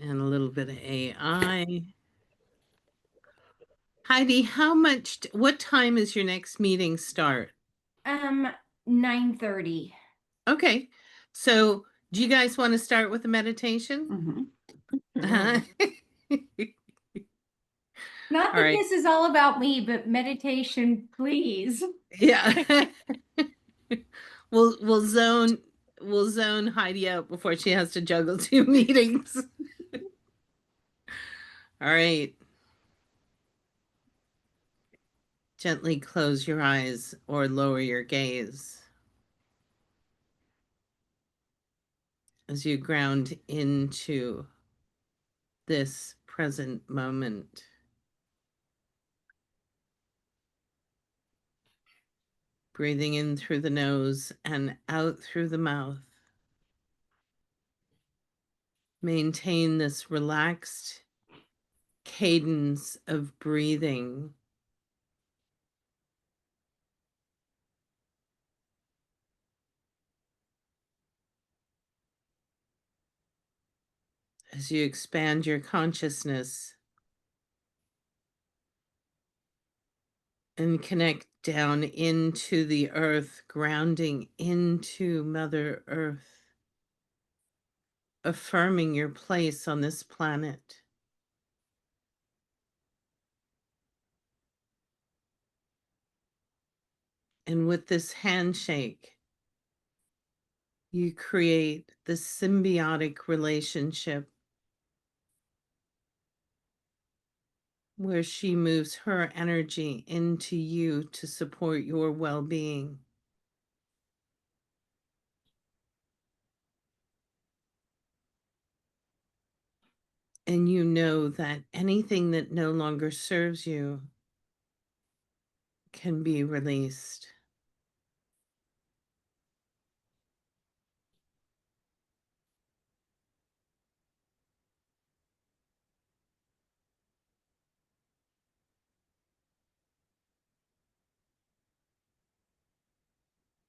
and a little bit of AI. Heidi, what time is your next meeting start? Um, 9:30. Okay. So, do you guys want to start with a meditation? Uh-huh. Not All that right. this is all about me, but meditation, please. Yeah. We'll zone Heidi out before she has to juggle two meetings. All right. Gently close your eyes or lower your gaze as you ground into this present moment. Breathing in through the nose and out through the mouth. Maintain this relaxed cadence of breathing. As you expand your consciousness and connect down into the earth, grounding into Mother Earth, affirming your place on this planet. And with this handshake, you create the symbiotic relationship where she moves her energy into you to support your well-being. And you know that anything that no longer serves you can be released.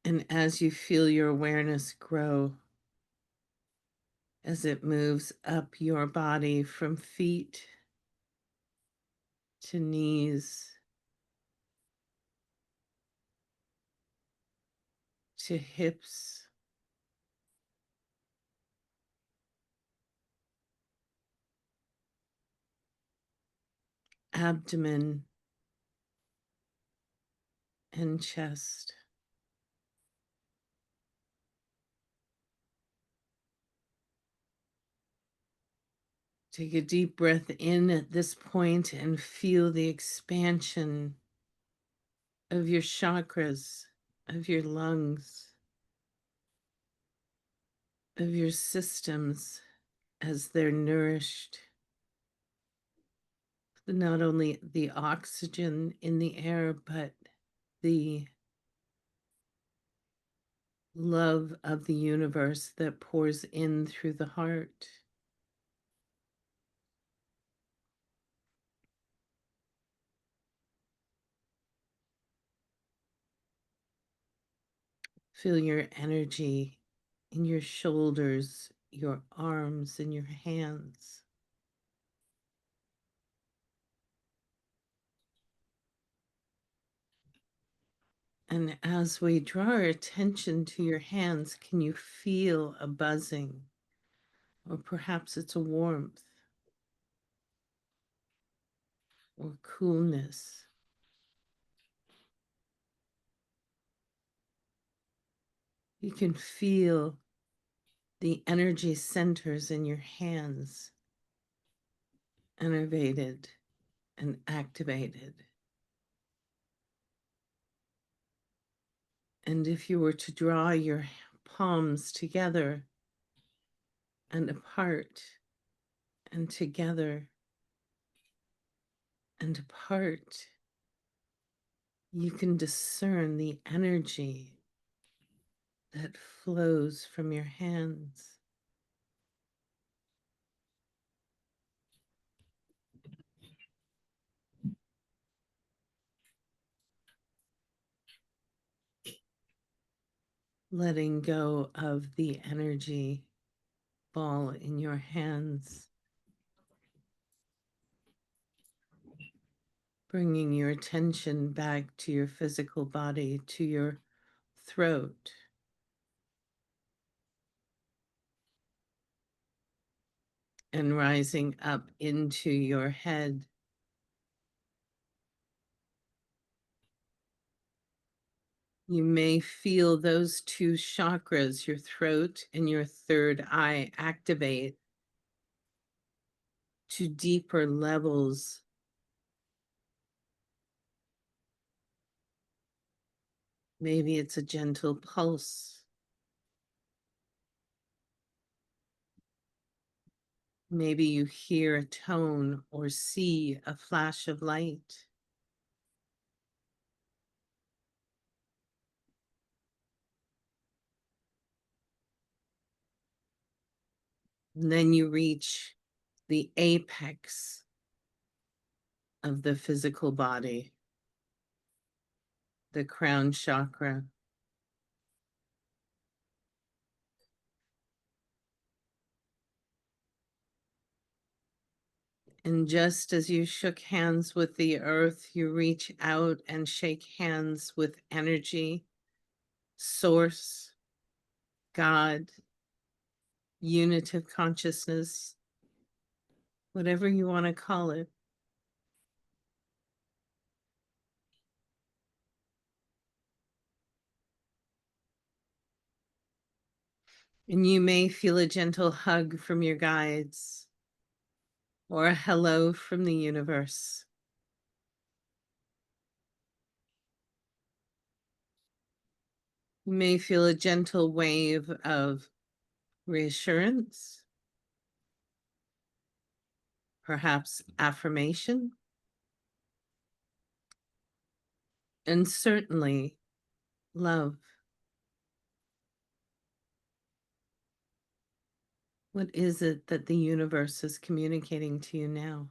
And as you feel your awareness grow, as it moves up your body from feet to knees to hips, abdomen, and chest. Take a deep breath in at this point and feel the expansion of your chakras, of your lungs, of your systems as they're nourished. Not only the oxygen in the air, but the love of the universe that pours in through the heart. Feel your energy in your shoulders, your arms, and your hands. And as we draw our attention to your hands, can you feel a buzzing? Or perhaps it's a warmth or coolness. You can feel the energy centers in your hands innervated and activated. And if you were to draw your palms together and apart and together and apart, you can discern the energy that flows from your hands. Letting go of the energy ball in your hands Bringing your attention back to your physical body, to your throat. And rising up into your head. You may feel those two chakras, your throat and your third eye, activate to deeper levels. Maybe it's a gentle pulse. Maybe you hear a tone or see a flash of light. And then you reach the apex of the physical body, the crown chakra. And just as you shook hands with the earth, you reach out and shake hands with energy, source, God, unitive consciousness, whatever you want to call it. And you may feel a gentle hug from your guides or a hello from the universe. You may feel a gentle wave of reassurance, perhaps affirmation, and certainly love. What is it that the universe is communicating to you now?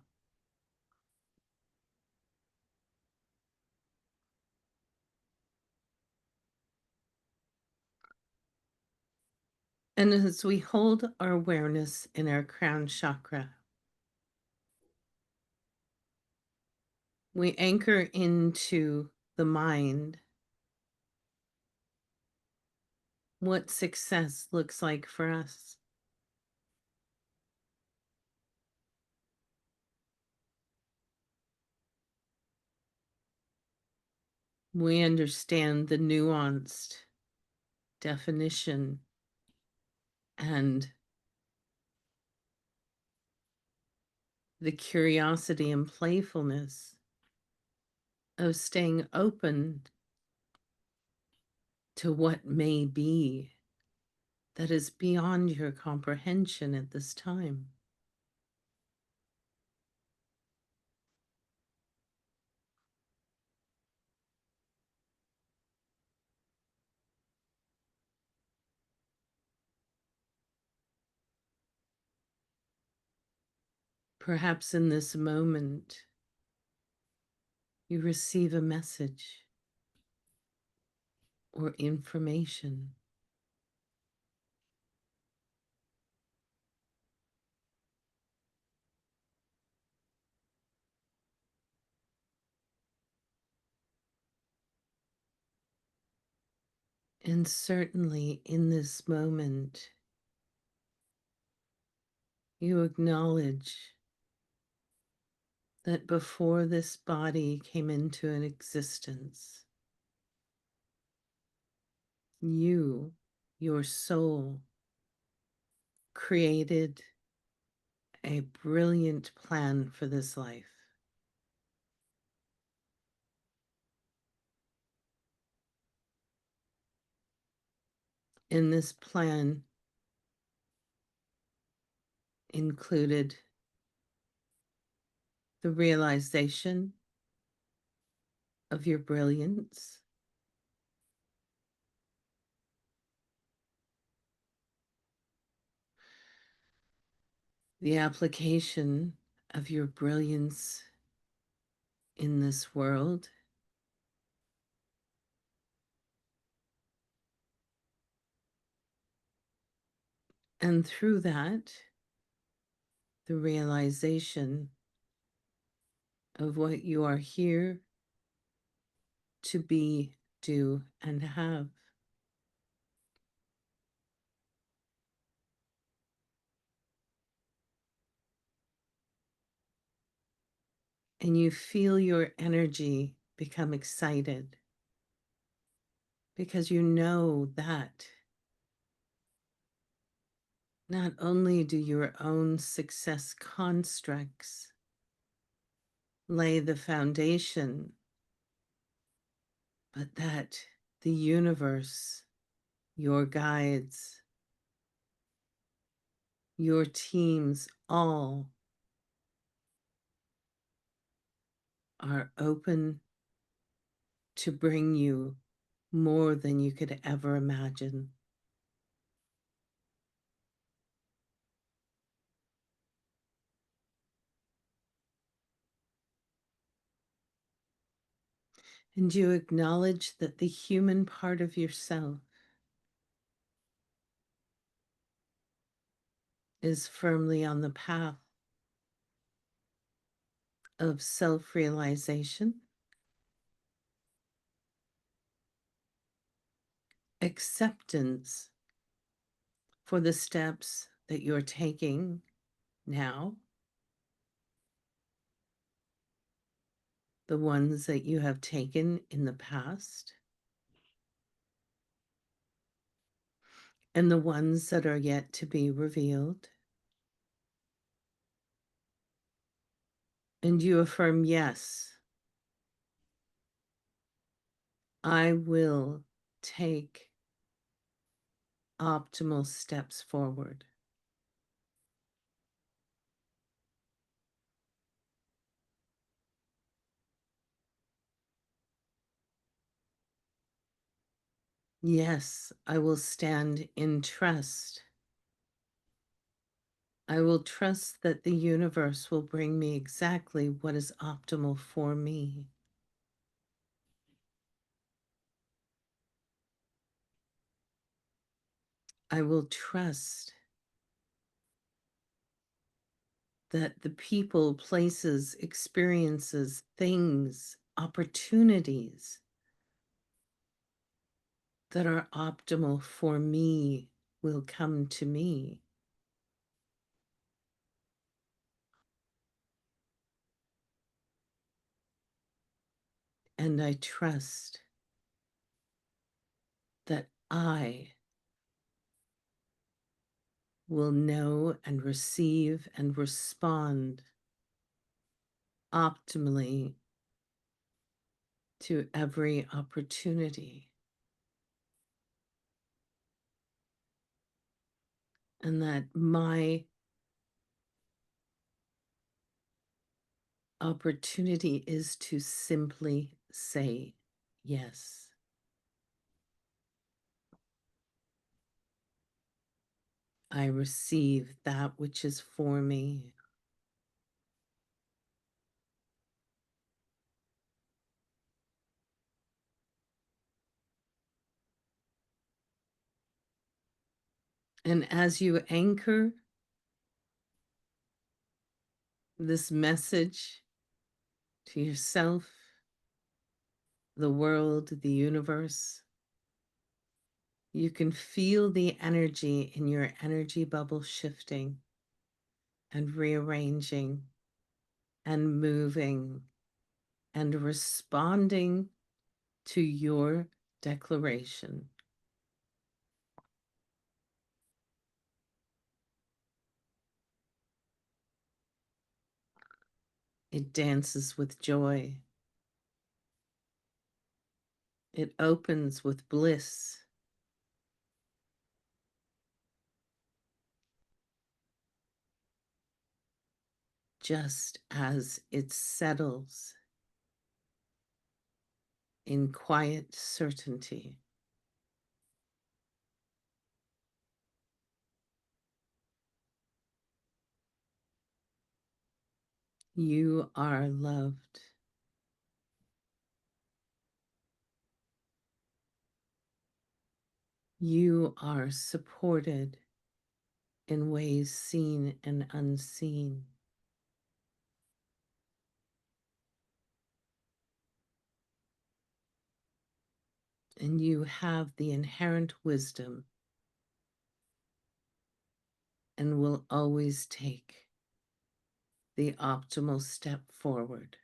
And as we hold our awareness in our crown chakra, we anchor into the mind what success looks like for us. We understand the nuanced definition and the curiosity and playfulness of staying open to what may be that is beyond your comprehension at this time. Perhaps in this moment, you receive a message or information. And certainly in this moment, you acknowledge that before this body came into an existence, you, your soul, created a brilliant plan for this life. And this plan included the realization of your brilliance, the application of your brilliance in this world, and through that, the realization of what you are here to be, do, and have. And you feel your energy become excited because you know that not only do your own success constructs lay the foundation, but that the universe, your guides, your teams, all are open to bring you more than you could ever imagine. And you acknowledge that the human part of yourself is firmly on the path of self-realization, acceptance for the steps that you're taking now, the ones that you have taken in the past, and the ones that are yet to be revealed. And you affirm, yes, I will take optimal steps forward. Yes, I will stand in trust. I will trust that the universe will bring me exactly what is optimal for me. I will trust that the people, places, experiences, things, opportunities that are optimal for me will come to me. And I trust that I will know and receive and respond optimally to every opportunity. And that my opportunity is to simply say yes. I receive that which is for me. And as you anchor this message to yourself, the world, the universe, you can feel the energy in your energy bubble shifting and rearranging and moving and responding to your declaration. It dances with joy. It opens with bliss. Just as it settles in quiet certainty. You are loved. You are supported in ways seen and unseen. and you have the inherent wisdom and will always take the optimal step forward.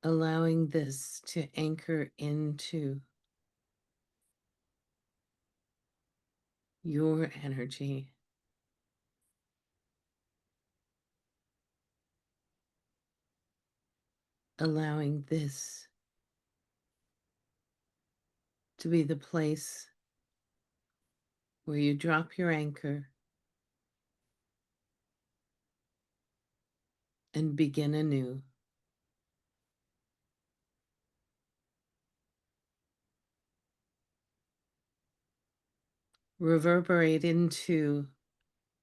Allowing this to anchor into your energy. Allowing this to be the place where you drop your anchor and begin anew. Reverberate into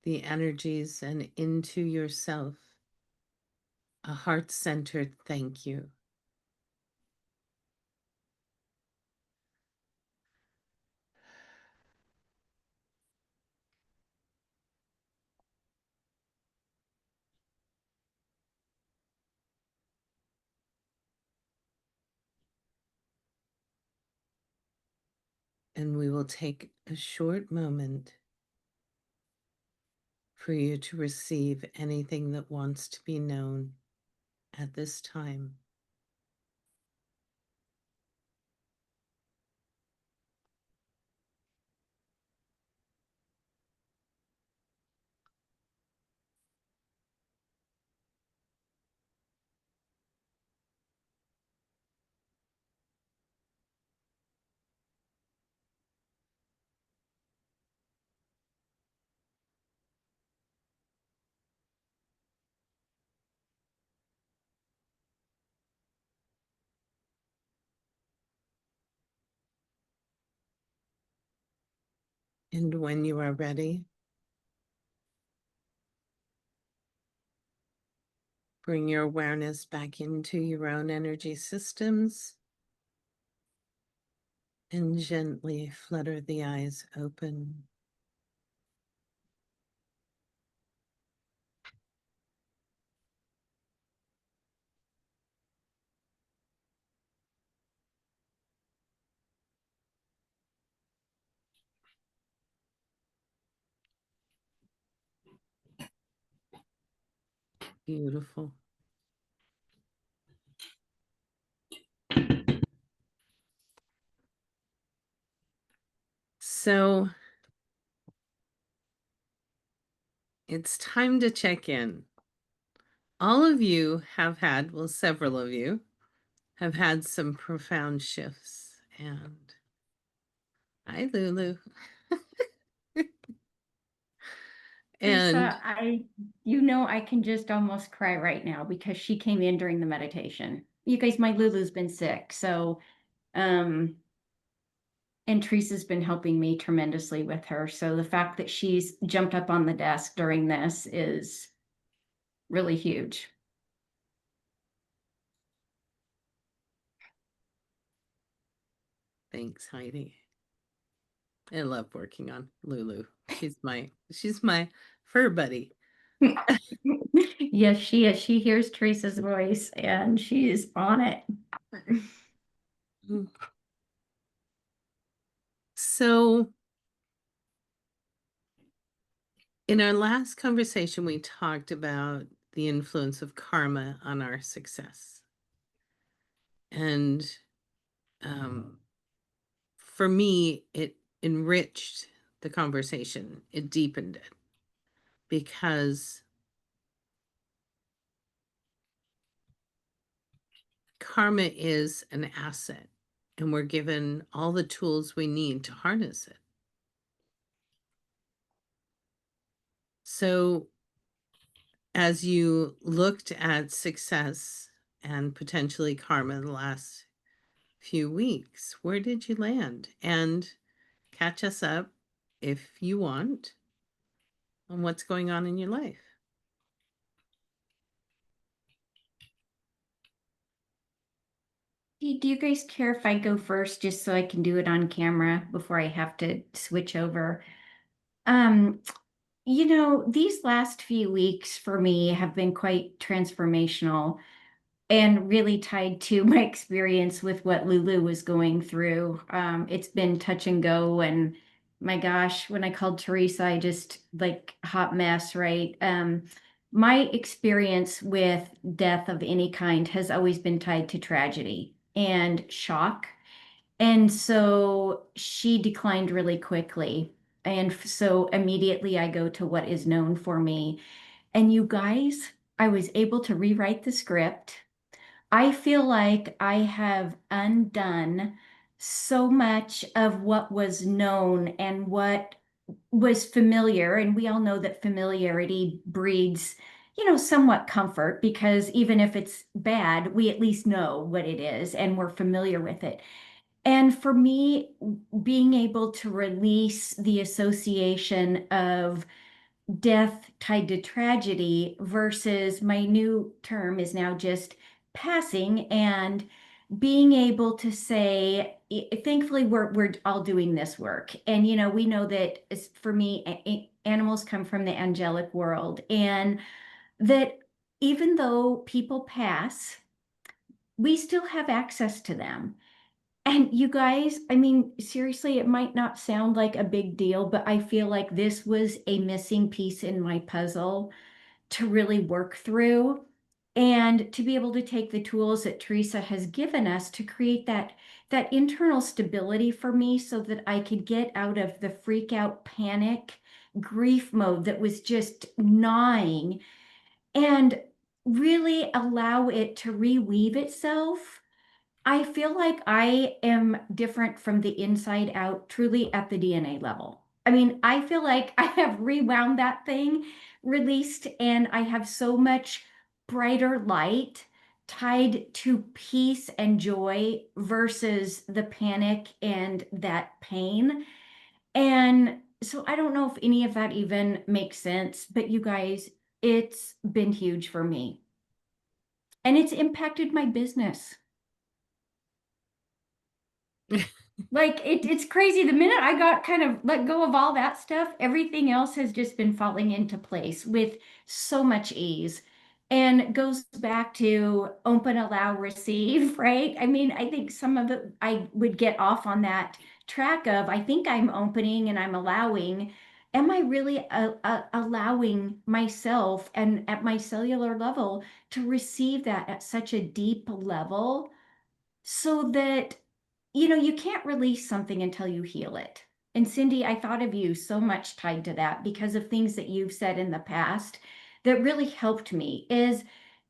the energies and into yourself a heart-centered thank you. And we will take a short moment for you to receive anything that wants to be known at this time. And when you are ready, bring your awareness back into your own energy systems and gently flutter the eyes open. Beautiful. So it's time to check in. All of you have had, well, several of you have had some profound shifts. And hi, Lulu. And Teresa, I can just almost cry right now because she came in during the meditation. You guys, my Lulu's been sick, so, and Teresa's been helping me tremendously with her. So the fact that she's jumped up on the desk during this is really huge. thanks, Heidi. I love working on Lulu. She's my fur buddy. Yes, she is. She hears Teresa's voice and she is on it. So in our last conversation, we talked about the influence of karma on our success. And for me, it enriched the conversation. It deepened it because karma is an asset and we're given all the tools we need to harness it. So as you looked at success and potentially karma in the last few weeks, where did you land? And catch us up if you want on what's going on in your life. Do you guys care if I go first just so I can do it on camera before I have to switch over? Um, You know, these last few weeks for me have been quite transformational and really tied to my experience with what Lulu was going through. It's been touch and go, and my gosh, when I called Teresa, I just like hot mess, right? My experience with death of any kind has always been tied to tragedy and shock. And so she declined really quickly. And so immediately I go to what is known for me. And you guys, I was able to rewrite the script. I feel like I have undone so much of what was known and what was familiar. And we all know that familiarity breeds, somewhat comfort because even if it's bad, we at least know what it is and we're familiar with it. And for me, being able to release the association of death tied to tragedy versus my new term is now just passing and being able to say, thankfully, we're all doing this work. And, we know that for me, animals come from the angelic world, and that even though people pass, we still have access to them. And you guys, I mean, seriously, it might not sound like a big deal, but I feel like this was a missing piece in my puzzle to really work through and to be able to take the tools that Teresa has given us to create that internal stability for me so that I could get out of the freak out panic grief mode that was just gnawing and really allow it to reweave itself. I feel like I am different from the inside out, truly at the DNA level. I mean, I feel like I have rewound that thing, released, and I have so much brighter light tied to peace and joy versus the panic and that pain. And so I don't know if any of that even makes sense, but you guys, it's been huge for me. And it's impacted my business. Like it's crazy. The minute I got kind of let go of all that stuff, everything else has just been falling into place with so much ease. And goes back to open, allow, receive, right? I mean, I think some of it I would get off on that track of I think I'm opening and I'm allowing. Am I really allowing myself and at my cellular level to receive that at such a deep level so that you can't release something until you heal it. And Cindy, I thought of you so much tied to that because of things that you've said in the past that really helped me is,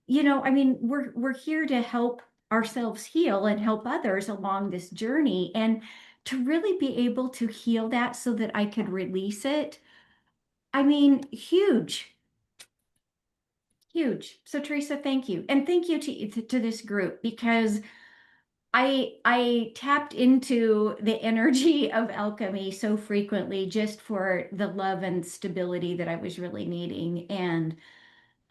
I mean, we're here to help ourselves heal and help others along this journey and to really be able to heal that so that I could release it. I mean, huge. Huge. So Teresa, thank you. And thank you to this group because I tapped into the energy of alchemy so frequently just for the love and stability that I was really needing. And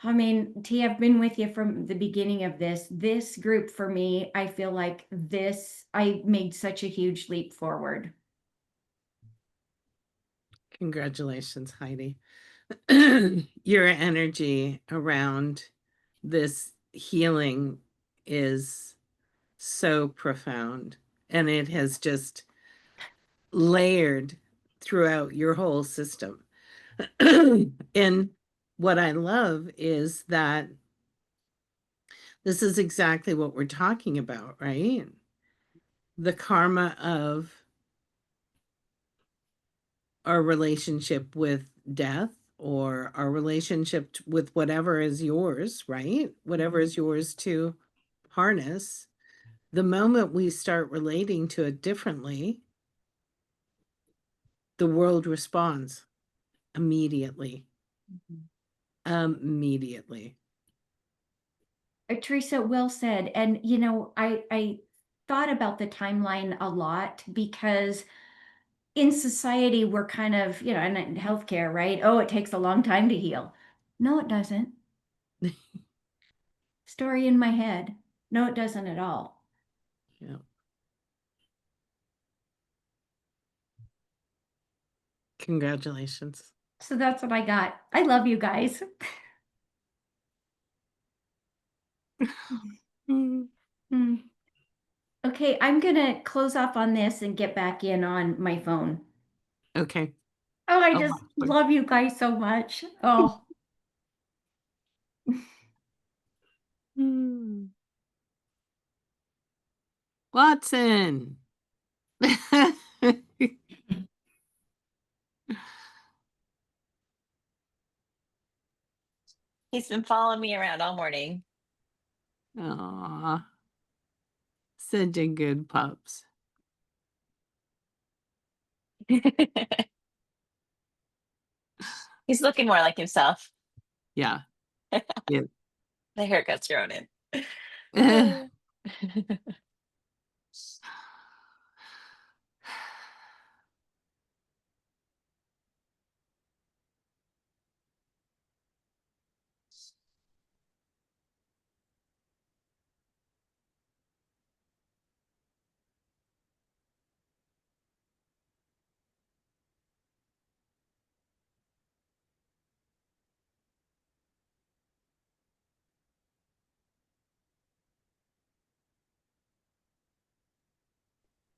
I mean, T, I've been with you from the beginning of this group for me. I feel like I made such a huge leap forward. Congratulations, Heidi. Your energy around this healing is so profound, and it has just layered throughout your whole system. And what I love is that this is exactly what we're talking about, right? The karma of our relationship with death or our relationship with whatever is yours, right? Whatever is yours to harness. The moment we start relating to it differently, the world responds immediately. Immediately. Teresa, well said. And I thought about the timeline a lot because in society we're kind of, and in healthcare, right? Oh, it takes a long time to heal. No, it doesn't. Story in my head. No, it doesn't at all. Yeah. Congratulations. So that's what I got. I love you guys. Mm. Mm. Okay, I'm gonna close off on this and get back in on my phone. Okay. Oh, I I'll just watch for love you guys so much. Oh, Mm. Watson. He's been following me around all morning. Aw, such a good pups. He's looking more like himself. Yeah. Yeah. The haircut's thrown in.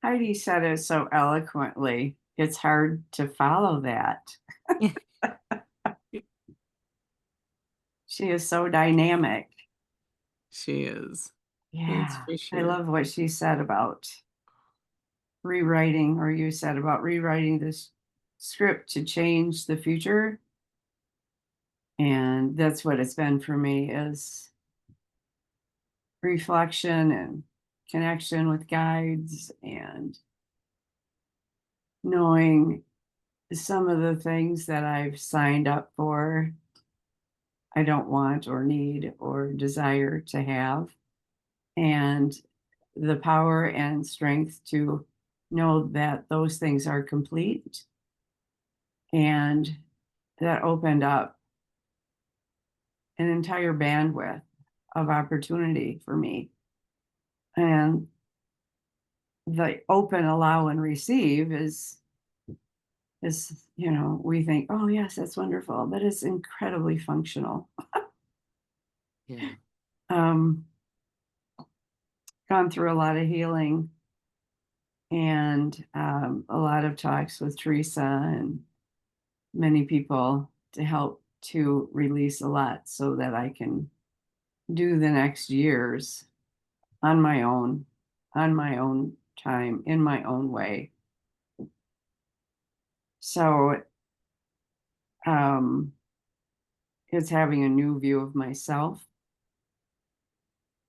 Heidi said it so eloquently. It's hard to follow that. She is so dynamic. She is. Yeah, for I sure. love what she said about rewriting, or you said about rewriting this script to change the future. And that's what it's been for me, is reflection and connection with guides, and knowing some of the things that I've signed up for I don't want or need or desire to have, and the power and strength to know that those things are complete. And that opened up an entire bandwidth of opportunity for me. And the open, allow, and receive is, we think, oh yes, that's wonderful, but it's incredibly functional. Yeah. Gone through a lot of healing, and a lot of talks with Teresa and many people to help to release a lot so that I can do the next years on my own time, in my own way. So it's having a new view of myself,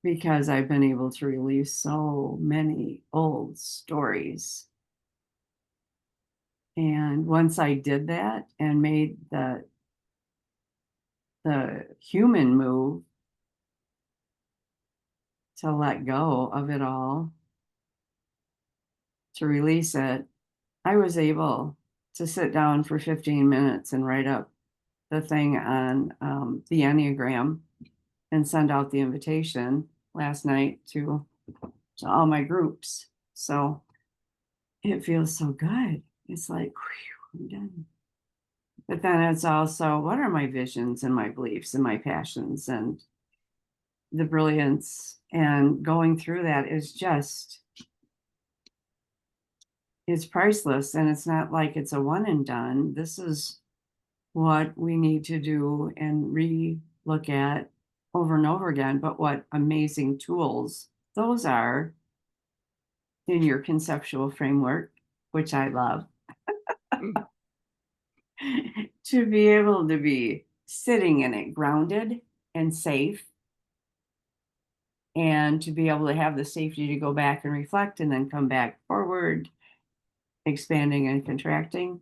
because I've been able to release so many old stories. And once I did that and made the human move to let go of it all, to release it, I was able to sit down for 15 minutes and write up the thing on the Enneagram and send out the invitation last night to all my groups. So it feels so good. It's like, whew, I'm done. But then it's also, what are my visions and my beliefs and my passions and the brilliance? And going through that is just, it's priceless. And it's not like it's a one and done. This is what we need to do and re-look at over and over again. But what amazing tools those are in your conceptual framework, which I love, to be able to be sitting in it grounded and safe, and to be able to have the safety to go back and reflect and then come back forward, expanding and contracting.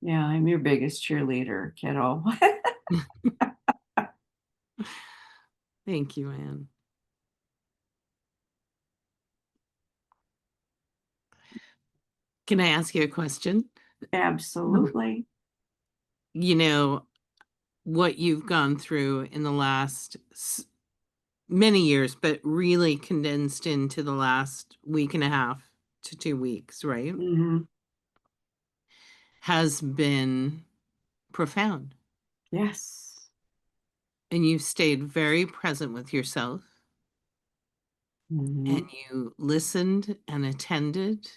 Yeah, I'm your biggest cheerleader, kiddo. Thank you, Anne. Can I ask you a question? Absolutely. You know, what you've gone through in the last many years, but really condensed into the last week and a half to 2 weeks, right? Hmm. Has been profound. Yes. And you've stayed very present with yourself, Mhm. and you listened and attended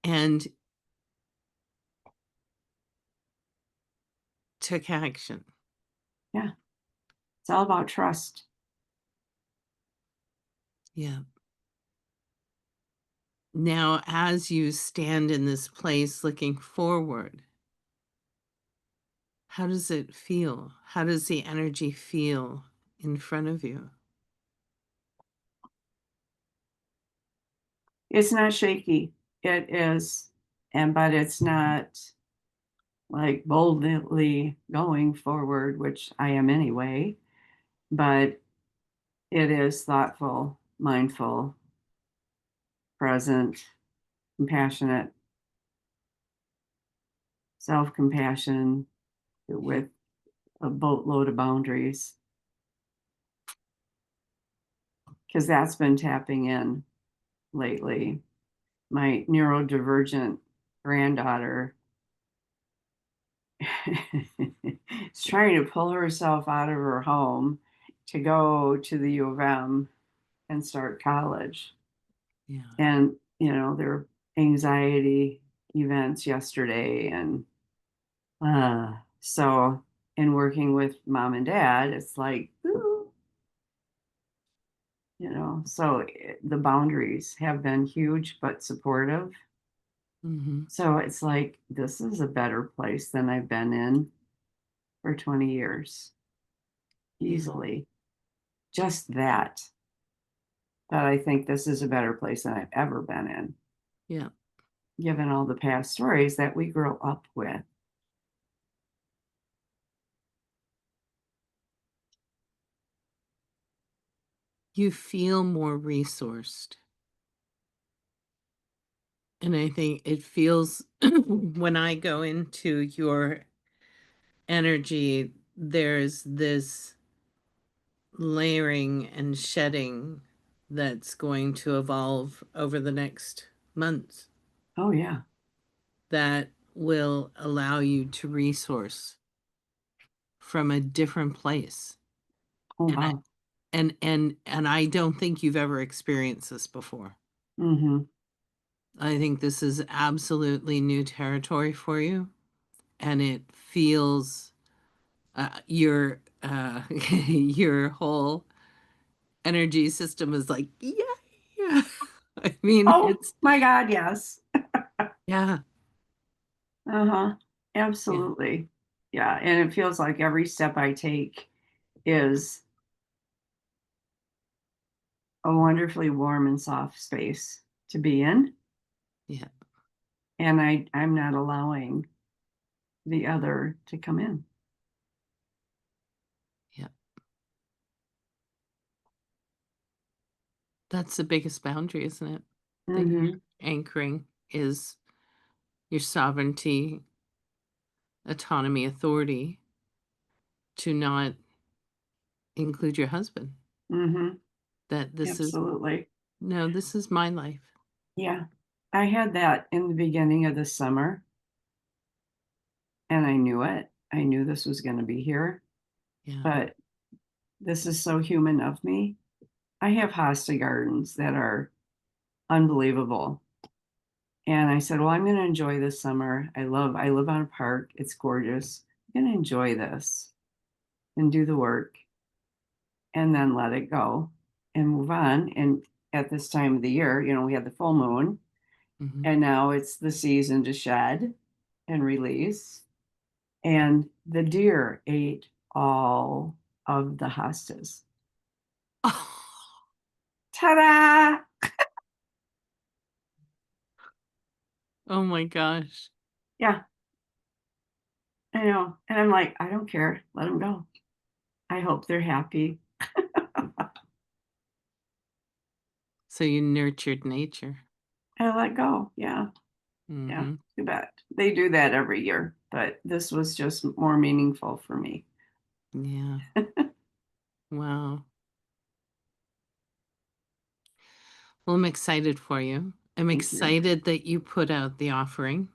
and took action. Yeah. It's all about trust. Yeah. Now, as you stand in this place looking forward, how does it feel? How does the energy feel in front of you? It's not shaky. It is, but it's not like boldly going forward, which I am anyway, but it is thoughtful, mindful, present, compassionate, self-compassion with a boatload of boundaries. Because that's been tapping in lately. My neurodivergent granddaughter is trying to pull herself out of her home to go to the U of M and start college. Yeah. And, there were anxiety events yesterday. And so, in working with mom and dad, it's like, ooh, so the boundaries have been huge but supportive. Mm-hmm. So it's like, this is a better place than I've been in for 20 years, easily. Just that. But I think this is a better place than I've ever been in, Yeah. given all the past stories that we grew up with. You feel more resourced. And I think it feels when I go into your energy, there's this layering and shedding that's going to evolve over the next months Oh, yeah. that will allow you to resource from a different place. Oh, And I, wow. and I don't think you've ever experienced this before. Mm-hmm. I think this is absolutely new territory for you, and it feels your your whole energy system is like, yeah. I mean, Oh, it's my God, yes. yeah, Uh-huh. yeah, Absolutely. Yeah. And it feels like every step I take is a wonderfully warm and soft space to be in. yeah. And I'm not allowing the other to come in. Yeah. That's the biggest boundary, isn't it? That you're Mm-hmm. anchoring is your sovereignty, autonomy, authority to not include your husband. Mm-hmm. That this is Absolutely. no, this is my life. Yeah. I had that in the beginning of the summer, and I knew it. I knew this was going to be here, Yeah. but this is so human of me. I have hosta gardens that are unbelievable. And I said, well, I'm going to enjoy this summer. I live on a park. It's gorgeous. I'm going to enjoy this and do the work and then let it go and move on. And at this time of the year, we had the full moon, Hmm. and now it's the season to shed and release. And the deer ate all of the hostas. Oh, Ta-da! oh my gosh. Yeah, I know. And I'm like, I don't care. Let them go. I hope they're happy. So you nurtured nature. I let go. Yeah. Yeah. Hmm. Too bad. They do that every year, but this was just more meaningful for me. Yeah. Wow. Well, I'm excited for you. I'm Thank you. excited that you put out the offering,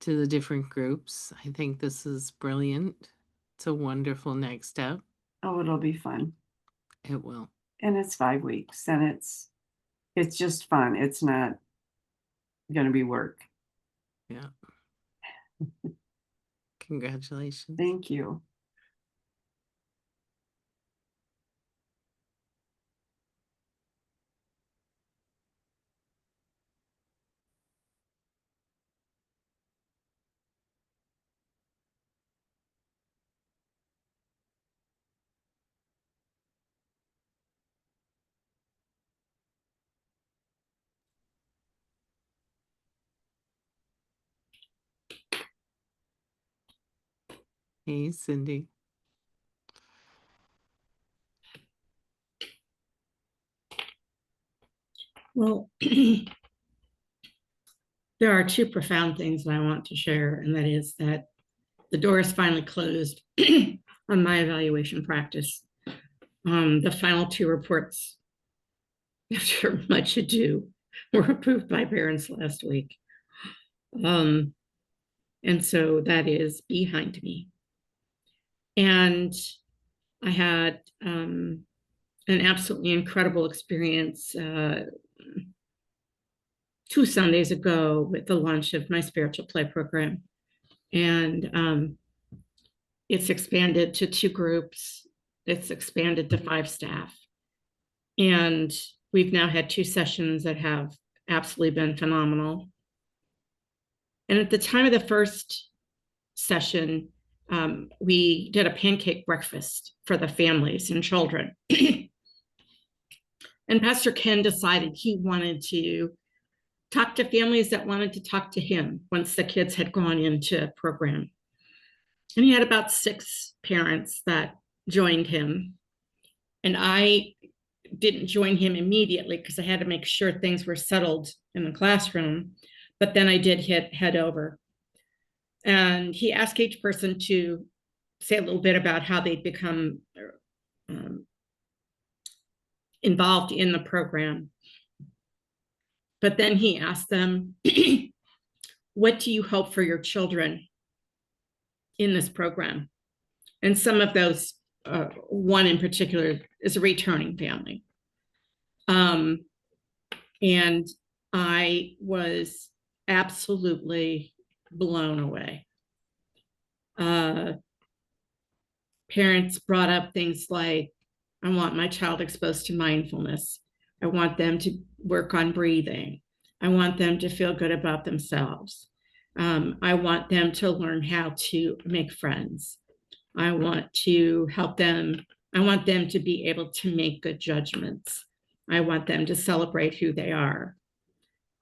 to the different groups. I think this is brilliant. It's a wonderful next step. Oh, it'll be fun. It will. And it's 5 weeks and it's just fun. It's not going to be work. Yeah. Congratulations. Thank you. Hey, Cindy. Well, there are two profound things that I want to share, and that is that the door is finally closed on my evaluation practice. The final two reports, after much ado, were approved by parents last week. And so that is behind me. And I had an absolutely incredible experience 2 Sundays ago with the launch of my spiritual play program. And it's expanded to 2 groups. It's expanded to 5 staff. And we've now had 2 sessions that have absolutely been phenomenal. And at the time of the first session, we did a pancake breakfast for the families and children. And Pastor Ken decided he wanted to talk to families that wanted to talk to him once the kids had gone into program. And he had about 6 parents that joined him. And I didn't join him immediately because I had to make sure things were settled in the classroom. But then I did head over. And he asked each person to say a little bit about how they'd become involved in the program. But then he asked them, what do you hope for your children in this program? And some of those, one in particular is a returning family. And I was absolutely blown away. Parents brought up things like, I want my child exposed to mindfulness. I want them to work on breathing. I want them to feel good about themselves. I want them to learn how to make friends. I want to help them. I want them to be able to make good judgments. I want them to celebrate who they are.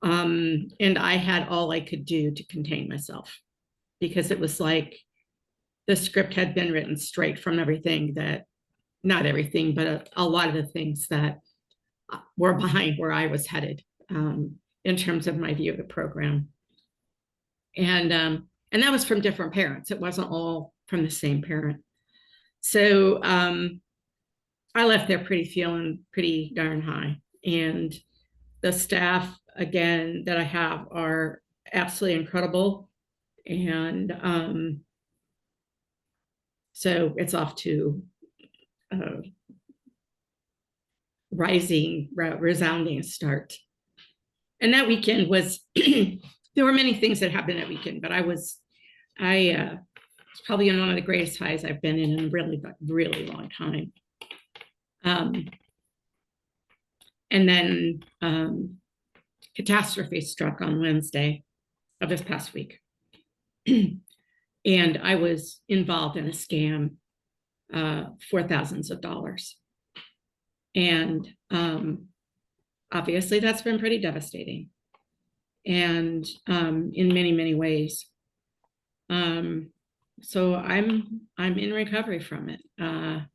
And I had all I could do to contain myself, because it was like the script had been written straight from everything that, not everything, but a lot of the things that were behind where I was headed in terms of my view of the program. And that was from different parents. It wasn't all from the same parent. So I left there feeling pretty darn high. And the staff, again, that I have are absolutely incredible. And so it's off to resounding start. And that weekend was, there were many things that happened that weekend, but it's probably one of the greatest highs I've been in a really, really long time. And then catastrophe struck on Wednesday of this past week. And I was involved in a scam for thousands of dollars. And obviously that's been pretty devastating. And in many, many ways. So I'm in recovery from it. And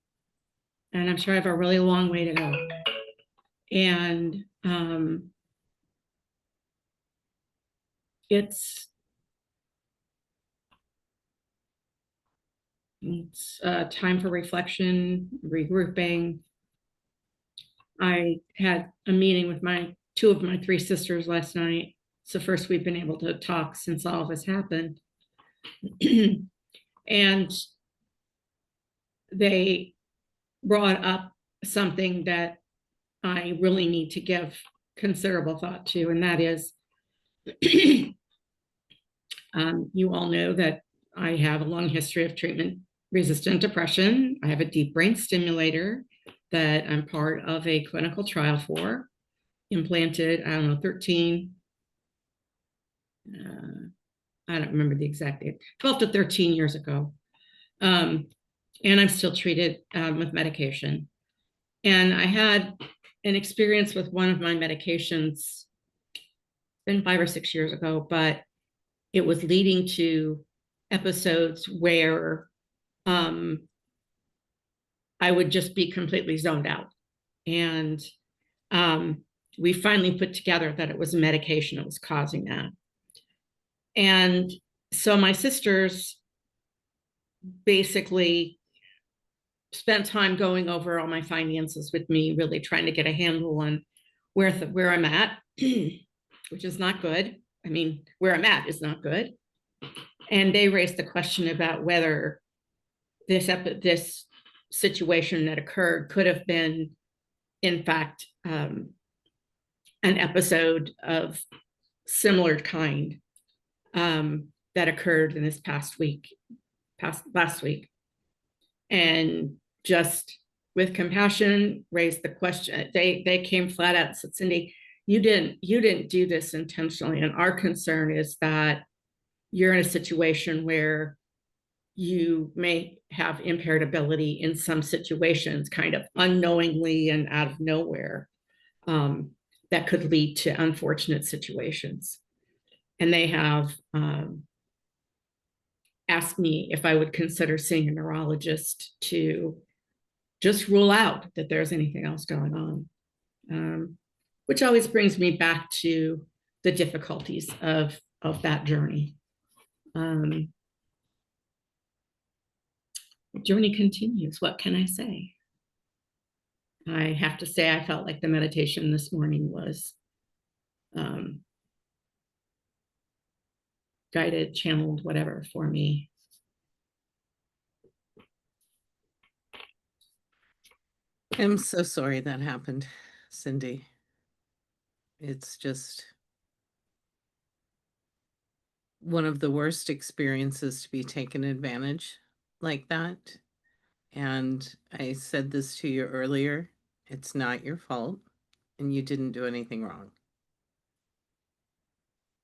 I'm sure I have a really long way to go. And it's time for reflection, regrouping. I had a meeting with 2 of my 3 sisters last night, It's the first we've been able to talk since all of this happened. And they brought up something that I really need to give considerable thought to, and that is, you all know that I have a long history of treatment-resistant depression. I have a deep brain stimulator that I'm part of a clinical trial for, implanted, I don't know, 13, I don't remember the exact date, 12 to 13 years ago. And I'm still treated with medication. And I had an experience with one of my medications, been 5 or 6 years ago, but it was leading to episodes where I would just be completely zoned out. And we finally put together that it was a medication that was causing that. And so my sisters basically spent time going over all my finances with me, really trying to get a handle on where I'm at, which is not good. I mean, where I'm at is not good. And they raised the question about whether this situation that occurred could have been, in fact, an episode of similar kind that occurred in this last week. And just with compassion, raised the question. They came flat out and said, Cindy, you didn't do this intentionally. And our concern is that you're in a situation where you may have impaired ability in some situations, kind of unknowingly and out of nowhere, that could lead to unfortunate situations. And they have asked me if I would consider seeing a neurologist to just rule out that there's anything else going on, which always brings me back to the difficulties of that journey. The journey continues. What can I say? I have to say, I felt like the meditation this morning was guided, channeled, whatever for me. I'm so sorry that happened, Cindy. It's just one of the worst experiences to be taken advantage like that. And I said this to you earlier, it's not your fault and you didn't do anything wrong.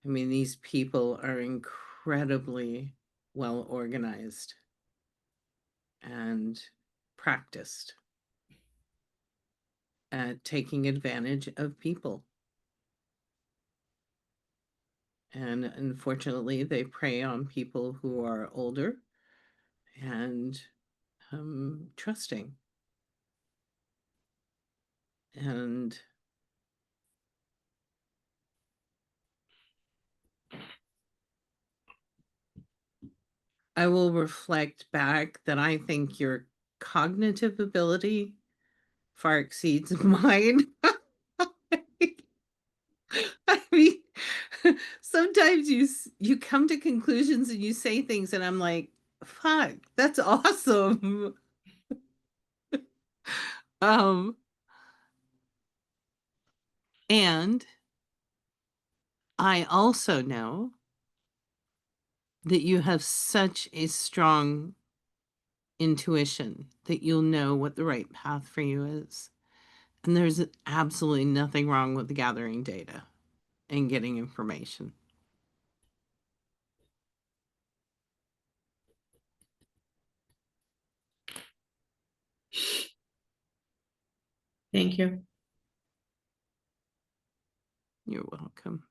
I mean, these people are incredibly well organized and practiced at taking advantage of people. And unfortunately, they prey on people who are older and trusting. And I will reflect back that I think your cognitive ability far exceeds mine. I mean, sometimes you come to conclusions and you say things and I'm like, fuck, that's awesome. And I also know that you have such a strong intuition that you'll know what the right path for you is. And there's absolutely nothing wrong with gathering data and getting information. Thank you. You're welcome.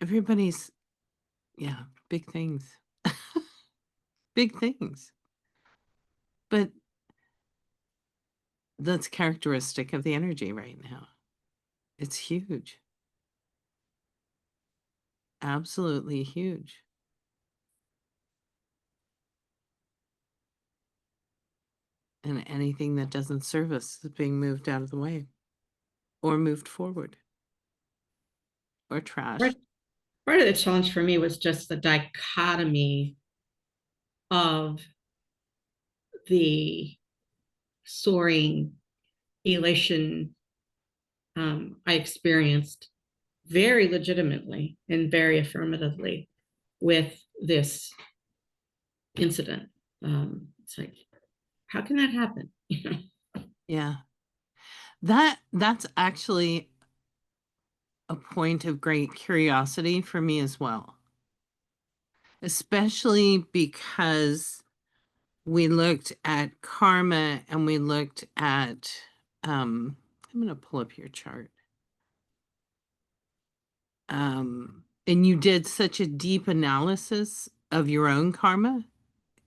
Everybody's, yeah, big things. Big things. But that's characteristic of the energy right now. It's huge. Absolutely huge. And anything that doesn't serve us is being moved out of the way or moved forward or trashed. Part of the challenge for me was just the dichotomy of the soaring elation I experienced very legitimately and very affirmatively with this incident. It's like, how can that happen? Yeah. That's actually a point of great curiosity for me as well. Especially because we looked at karma and we looked at I'm going to pull up your chart. And you did such a deep analysis of your own karma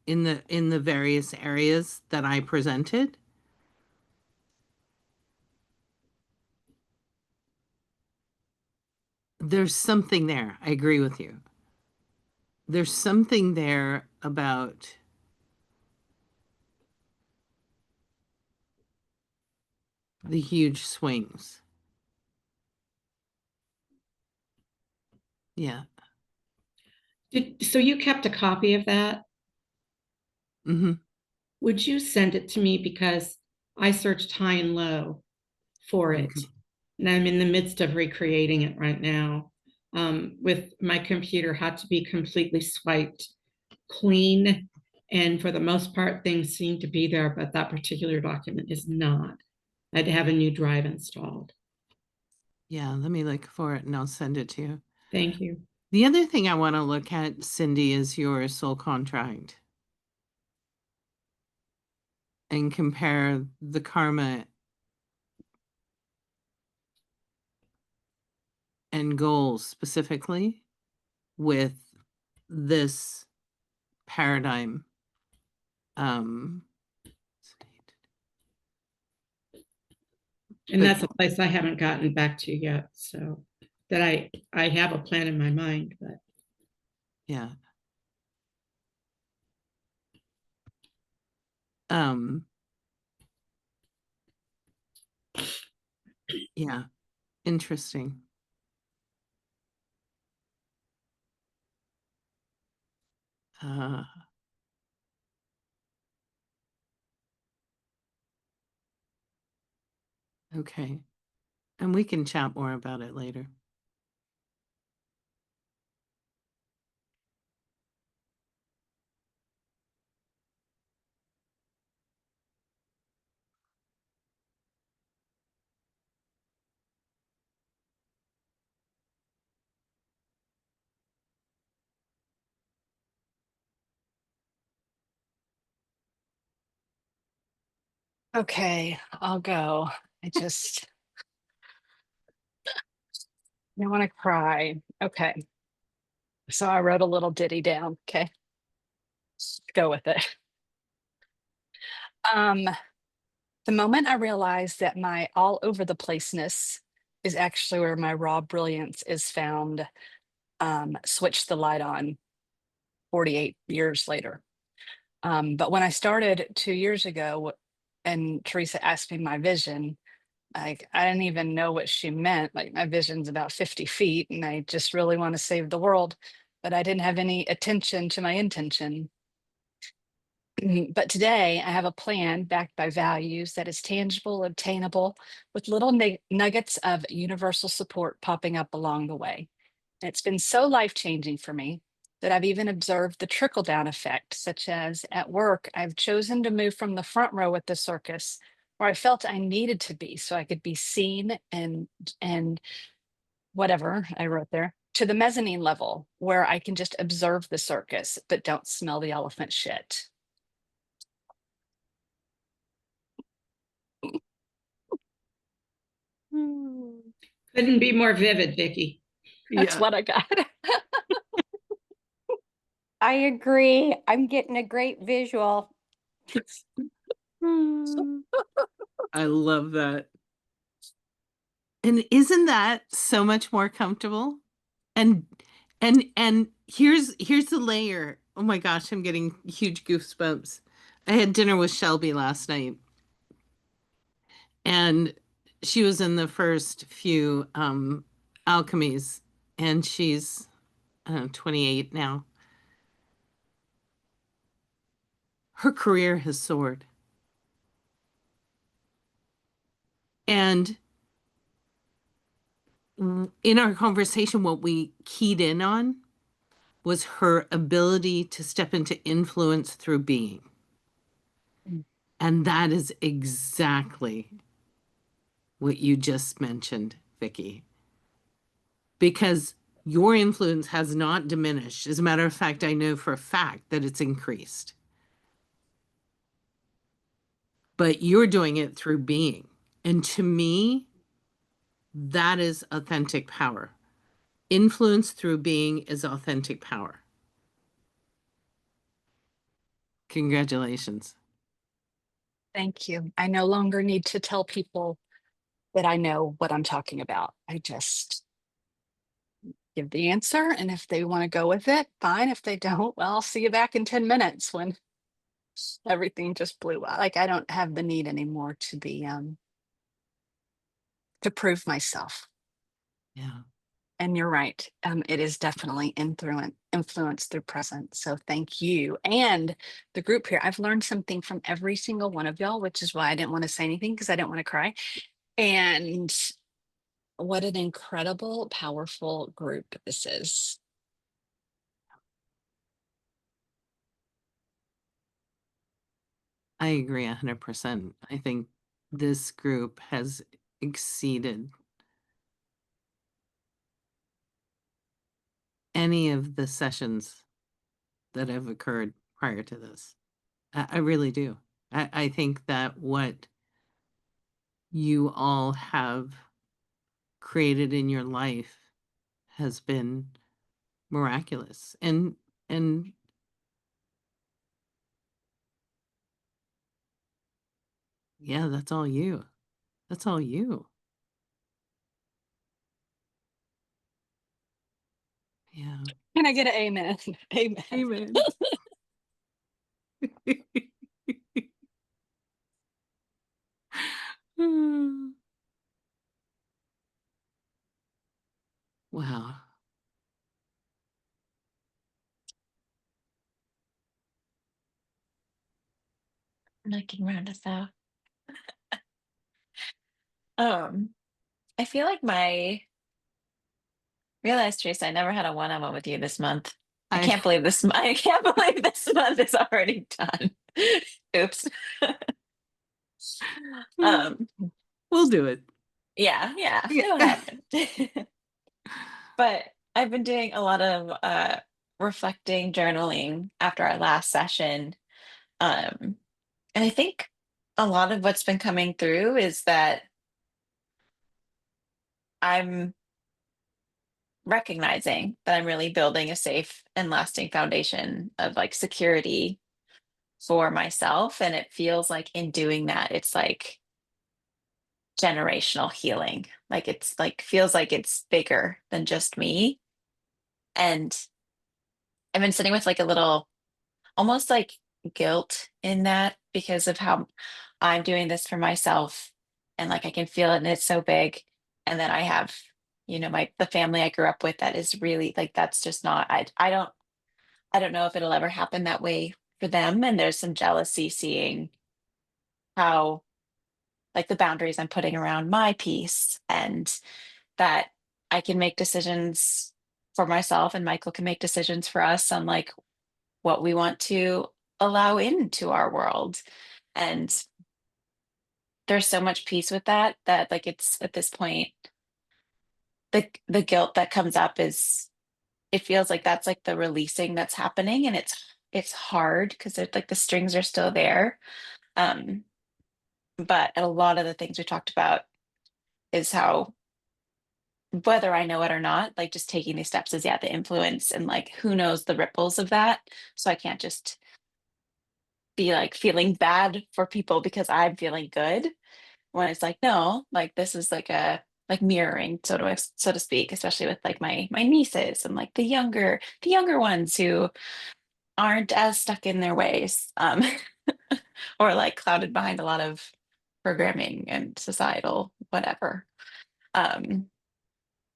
in the various areas that I presented. There's something there. I agree with you. There's something there about the huge swings. Yeah. So you kept a copy of that? Mm-hmm. Would you send it to me, because I searched high and low for it, Okay. and I'm in the midst of recreating it right now. With my computer had to be completely swiped clean, and for the most part things seem to be there, but that particular document is not. I had to have a new drive installed. Yeah, let me look for it and I'll send it to you. Thank you. The other thing I want to look at, Cindy, is your soul contract and compare the karma and goals specifically with this paradigm. And But- that's a place I haven't gotten back to yet, so that I have a plan in my mind, but Yeah. Yeah, interesting. Okay. And we can chat more about it later. Okay, I'll go. I want to cry. Okay. So I wrote a little ditty down. Okay. Let's go with it. The moment I realized that my all over the placeness is actually where my raw brilliance is found, switched the light on 48 years later. But when I started 2 years ago and Teresa asked me my vision, like I didn't even know what she meant. Like my vision's about 50 feet and I just really want to save the world, but I didn't have any attention to my intention. But today I have a plan backed by values that is tangible, obtainable, with little nuggets of universal support popping up along the way. And it's been so life-changing for me that I've even observed the trickle-down effect, such as at work, I've chosen to move from the front row at the circus where I felt I needed to be so I could be seen and whatever I wrote there, to the mezzanine level where I can just observe the circus but don't smell the elephant shit. couldn't be more vivid, Vicki. That's Yeah. what I got. I agree. I'm getting a great visual. I love that. And isn't that so much more comfortable? And here's the layer. Oh my gosh, I'm getting huge goosebumps. I had dinner with Shelby last night, and she was in the first few alchemies, and she's 28 now. Her career has soared. And in our conversation, what we keyed in on was her ability to step into influence through being. Mm. And that is exactly what you just mentioned, Vicki. Because your influence has not diminished. As a matter of fact, I know for a fact that it's increased. But you're doing it through being. And to me, that is authentic power. Influence through being is authentic power. Congratulations. Thank you. I no longer need to tell people that I know what I'm talking about. I just give the answer, and if they want to go with it, fine. If they don't, well, I'll see you back in 10 minutes when everything just blew up. Like, I don't have the need anymore to be to prove myself. Yeah. And you're right. It is definitely influence through presence. So thank you. And the group here, I've learned something from every single one of y'all, which is why I didn't want to say anything because I didn't want to cry. And what an incredible, powerful group this is. I agree 100%. I think this group has exceeded any of the sessions that have occurred prior to this. I really do. I think that what you all have created in your life has been miraculous. And yeah, that's all you. That's all you. Yeah. Can I get an amen? Amen. Amen. Wow. Not can round us out. I feel like realized, Teresa, I never had a one-on-one with you this month. I can't believe this. I can't believe this month is already done. Oops. We'll do it. Yeah, Yeah. it'll happen. But I've been doing a lot of reflecting, journaling after our last session. And I think a lot of what's been coming through is that I'm recognizing that I'm really building a safe and lasting foundation of like security for myself. And it feels like in doing that, it's like generational healing. Like it's like feels like it's bigger than just me. And I've been sitting with like a little almost like guilt in that because of how I'm doing this for myself. And like I can feel it and it's so big. And then I have, the family I grew up with that is really like that's just not I don't know if it'll ever happen that way for them. And there's some jealousy seeing how like the boundaries I'm putting around my peace and that I can make decisions for myself and Michael can make decisions for us on like what we want to allow into our world. And there's so much peace with that like it's at this point the guilt that comes up is it feels like that's like the releasing that's happening and it's hard because it's like the strings are still there. But a lot of the things we talked about is how whether I know it or not, like just taking these steps is the influence and like who knows the ripples of that. So I can't just be like feeling bad for people because I'm feeling good when it's like, no, like this is like a like mirroring, so to speak, especially with like my nieces and like the younger ones who aren't as stuck in their ways. or like clouded behind a lot of programming and societal whatever. Um,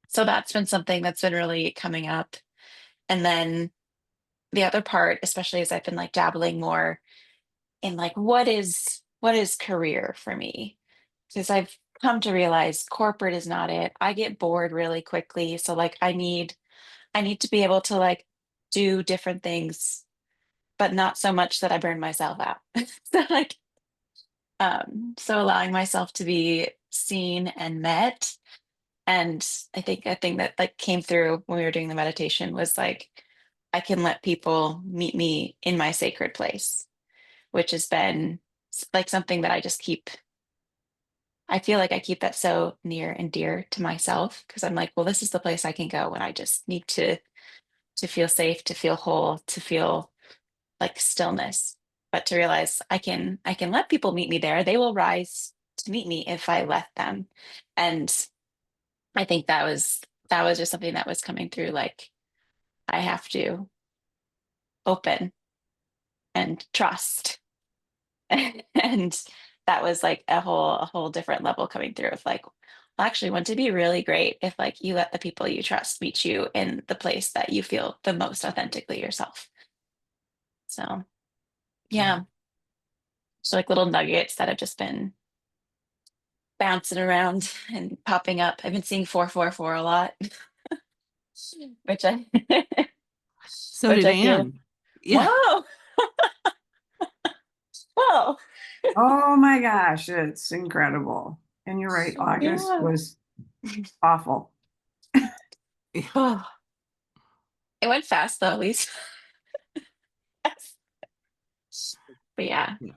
so that's been something that's been really coming up. And then the other part, especially as I've been like dabbling more in like what is career for me? Because I've come to realize corporate is not it. I get bored really quickly. So like I need to be able to like do different things, but not so much that I burn myself out. So like so allowing myself to be seen and met. And I think a thing that like came through when we were doing the meditation was like I can let people meet me in my sacred place, which has been like something that I feel like I keep that so near and dear to myself because I'm like, well, this is the place I can go when I just need to feel safe, to feel whole, to feel like stillness. But to realize I can let people meet me there. They will rise to meet me if I let them. And I think that was just something that was coming through like I have to open and trust. And that was like a whole different level coming through of like, well, actually, wouldn't it be really great if like you let the people you trust meet you in the place that you feel the most authentically yourself? So yeah, so like little nuggets that have just been bouncing around and popping up. I've been seeing 444 a lot, which I So which did I feel Anne. Yeah. whoa, whoa. Oh my gosh, it's incredible. And you're right, August Yeah. was awful. Oh, it went fast though, at least. But yeah. Yeah.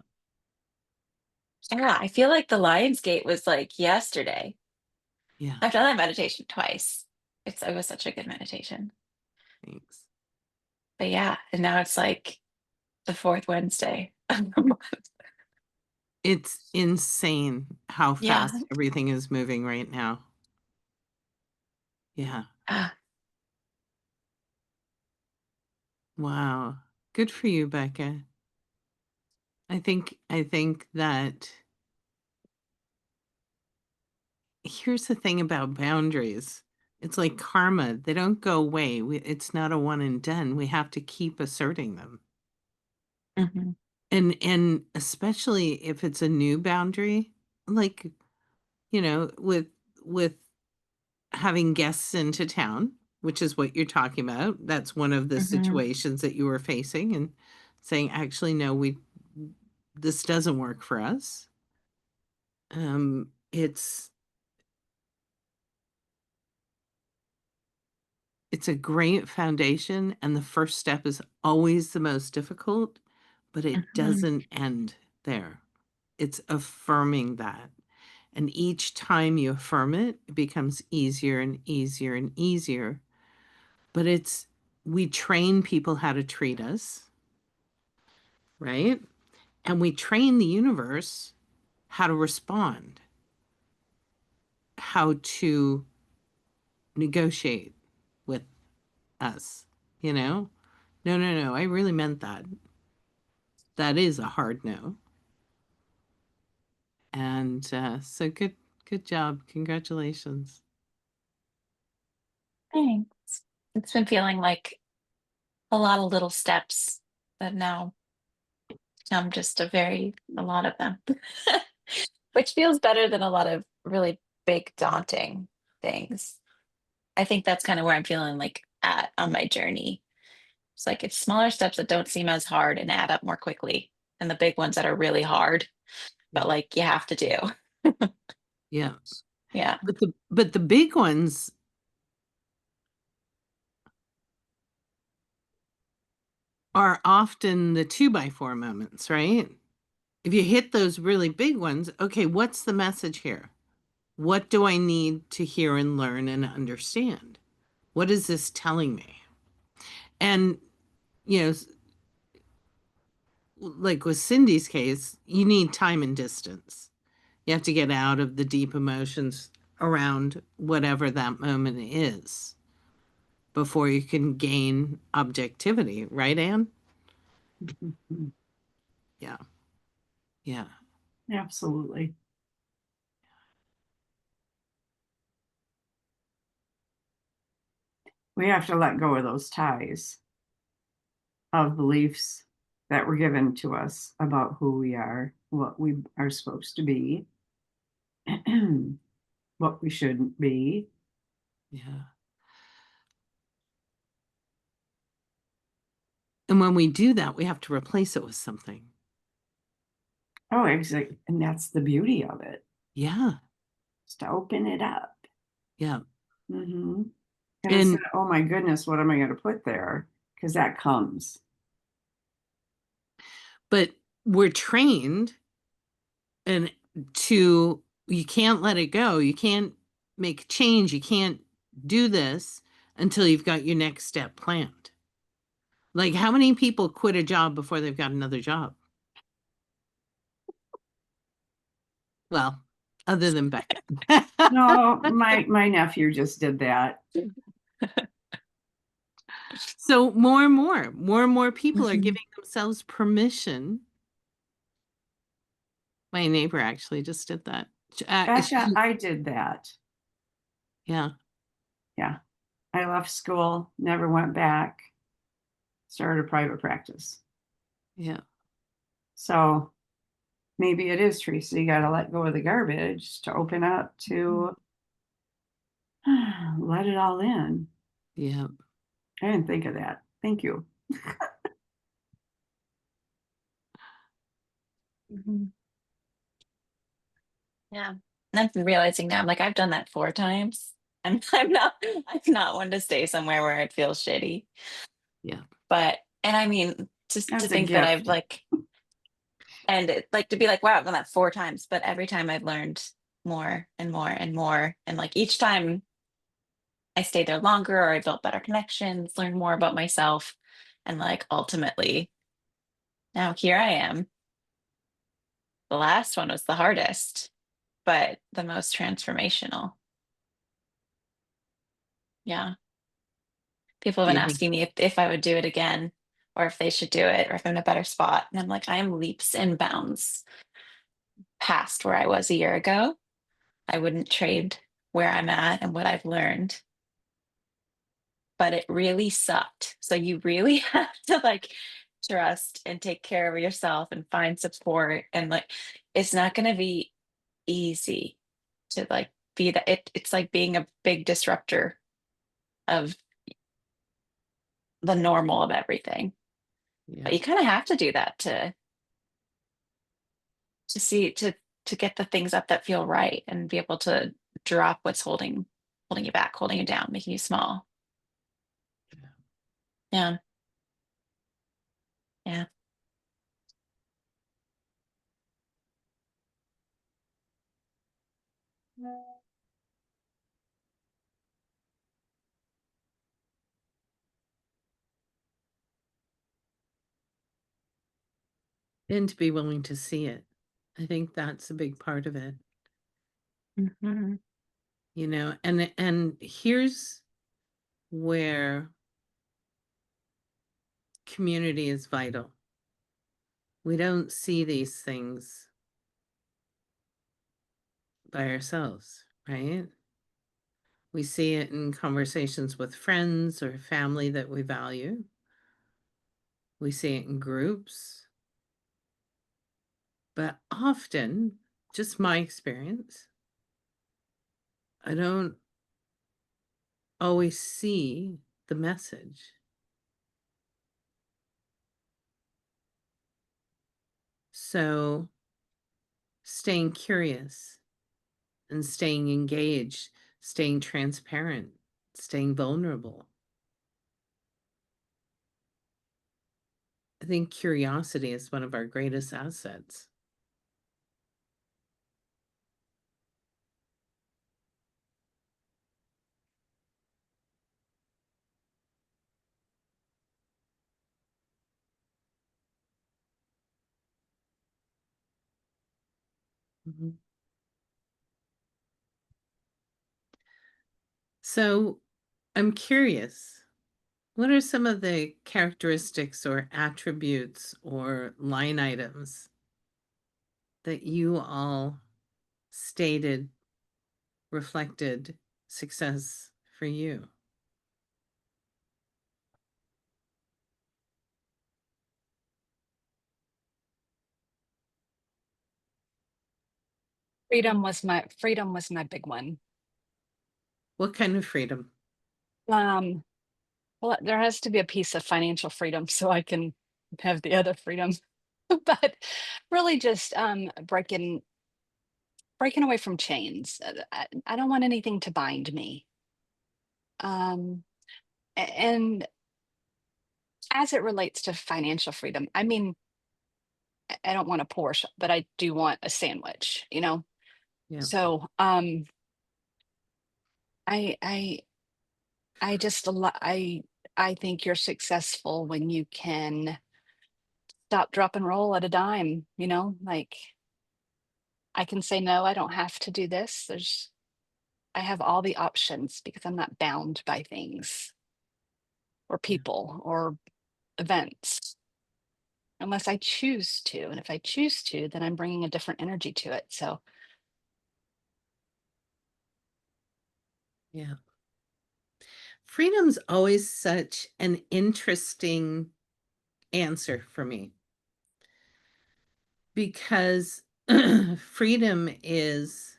Yeah, I feel like the Lionsgate was like yesterday. Yeah. I've done that meditation twice. It was such a good meditation. Thanks. But yeah, and now it's like the fourth Wednesday of the month. It's insane how Yeah. fast everything is moving right now. Yeah. Ah, Wow. Good for you, Becca. I think that here's the thing about boundaries. It's like karma. They don't go away. It's not a one and done. We have to keep asserting them. mhm, And especially if it's a new boundary, like, with having guests into town, which is what you're talking about. That's one of the mhm, situations that you were facing and saying, actually, no, this doesn't work for us. It's a great foundation, and the first step is always the most difficult, but it mhm, doesn't end there. It's affirming that. And each time you affirm it, it becomes easier and easier and easier. But we train people how to treat us, right? And we train the universe how to respond, how to negotiate with us, you know? No, no, no, I really meant that. That is a hard no. And so good job. Congratulations. Thanks. It's been feeling like a lot of little steps that now become just a lot of them, which feels better than a lot of really big, daunting things. I think that's kind of where I'm feeling like at on my journey. It's like it's smaller steps that don't seem as hard and add up more quickly than the big ones that are really hard, but like you have to do. Yeah. Yeah. But the big ones are often the 2x4 moments, right? If you hit those really big ones, okay, what's the message here? What do I need to hear and learn and understand? What is this telling me? And, you know, like with Cindy's case, you need time and distance. You have to get out of the deep emotions around whatever that moment is before you can gain objectivity, right, Anne? Yeah. Yeah. Absolutely. We have to let go of those ties of beliefs that were given to us about who we are, what we are supposed to be, what we shouldn't be. Yeah. And when we do that, we have to replace it with something. Oh, exactly. And that's the beauty of it, Yeah. is to open it up. Yeah. Mm-hmm. And And instead, oh my goodness, what am I going to put there? Because that comes. but we're trained and you can't let it go. You can't make change. You can't do this until you've got your next step planned. Like, how many people quit a job before they've got another job? Well, other than Becca. No, my nephew just did that. So more and more people are Mhm. giving themselves permission. My neighbor actually just did that. Becca, I did that. Yeah. Yeah. I left school, never went back, started a private practice. Yeah. So maybe it is, Teresa. You got to let go of the garbage to open up to let it all in. Yeah. I didn't think of that. Thank you. Mhm. Yeah. And I'm realizing now, I'm like, I've done that 4 times. I'm not one to stay somewhere where it feels shitty. Yeah. But, and I mean, just to That's a think that I've gift. like, and like to be like, wow, I've done that 4 times, but every time I've learned more and more and more. And like each time I stayed there longer or I built better connections, learned more about myself. And like ultimately, now here I am. The last one was the hardest, but the most transformational. Yeah. People have been Yeah. asking me if I would do it again or if they should do it or if I'm in a better spot. And I'm like, I am leaps and bounds past where I was a year ago. I wouldn't trade where I'm at and what I've learned. But it really sucked. So you really have to like trust and take care of yourself and find support. And like, it's not going to be easy to like be that. It's like being a big disruptor of the normal of everything. Yeah. But you kind of have to do that to see to get the things up that feel right and be able to drop what's holding you back, holding you down, making you small. Yeah. Yeah. And to be willing to see it. I think that's a big part of it, Mhm. and here's where community is vital. We don't see these things by ourselves, right? We see it in conversations with friends or family that we value. We see it in groups. But often, just my experience, I don't always see the message. So, staying curious and staying engaged, staying transparent, staying vulnerable. I think curiosity is one of our greatest assets. Mhm. So, I'm curious, what are some of the characteristics or attributes or line items that you all stated reflected success for you. Freedom was my big one. What kind of freedom? Well, there has to be a piece of financial freedom so I can have the other freedom. But really just breaking away from chains. I don't want anything to bind me. And as it relates to financial freedom, I mean, I don't want a Porsche, but I do want a sandwich, you know? Yeah. So, I I I just I think you're successful when you can stop, drop, and roll at a dime, you know? Like, I can say, "No, I don't have to do this." I have all the options because I'm not bound by things or people or events unless I choose to. And if I choose to, then I'm bringing a different energy to it. So, Yeah. Freedom's always such an interesting answer for me because freedom is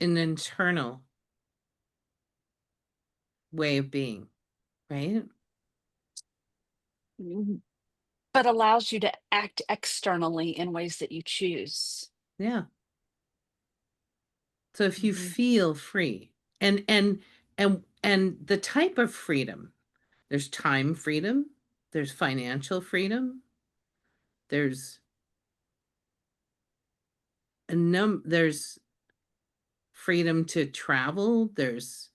an internal way of being, right? mhm, but allows you to act externally in ways that you choose. Yeah. So if you Mhm. feel free and the type of freedom, there's time freedom, there's financial freedom, there's there's freedom to travel, there's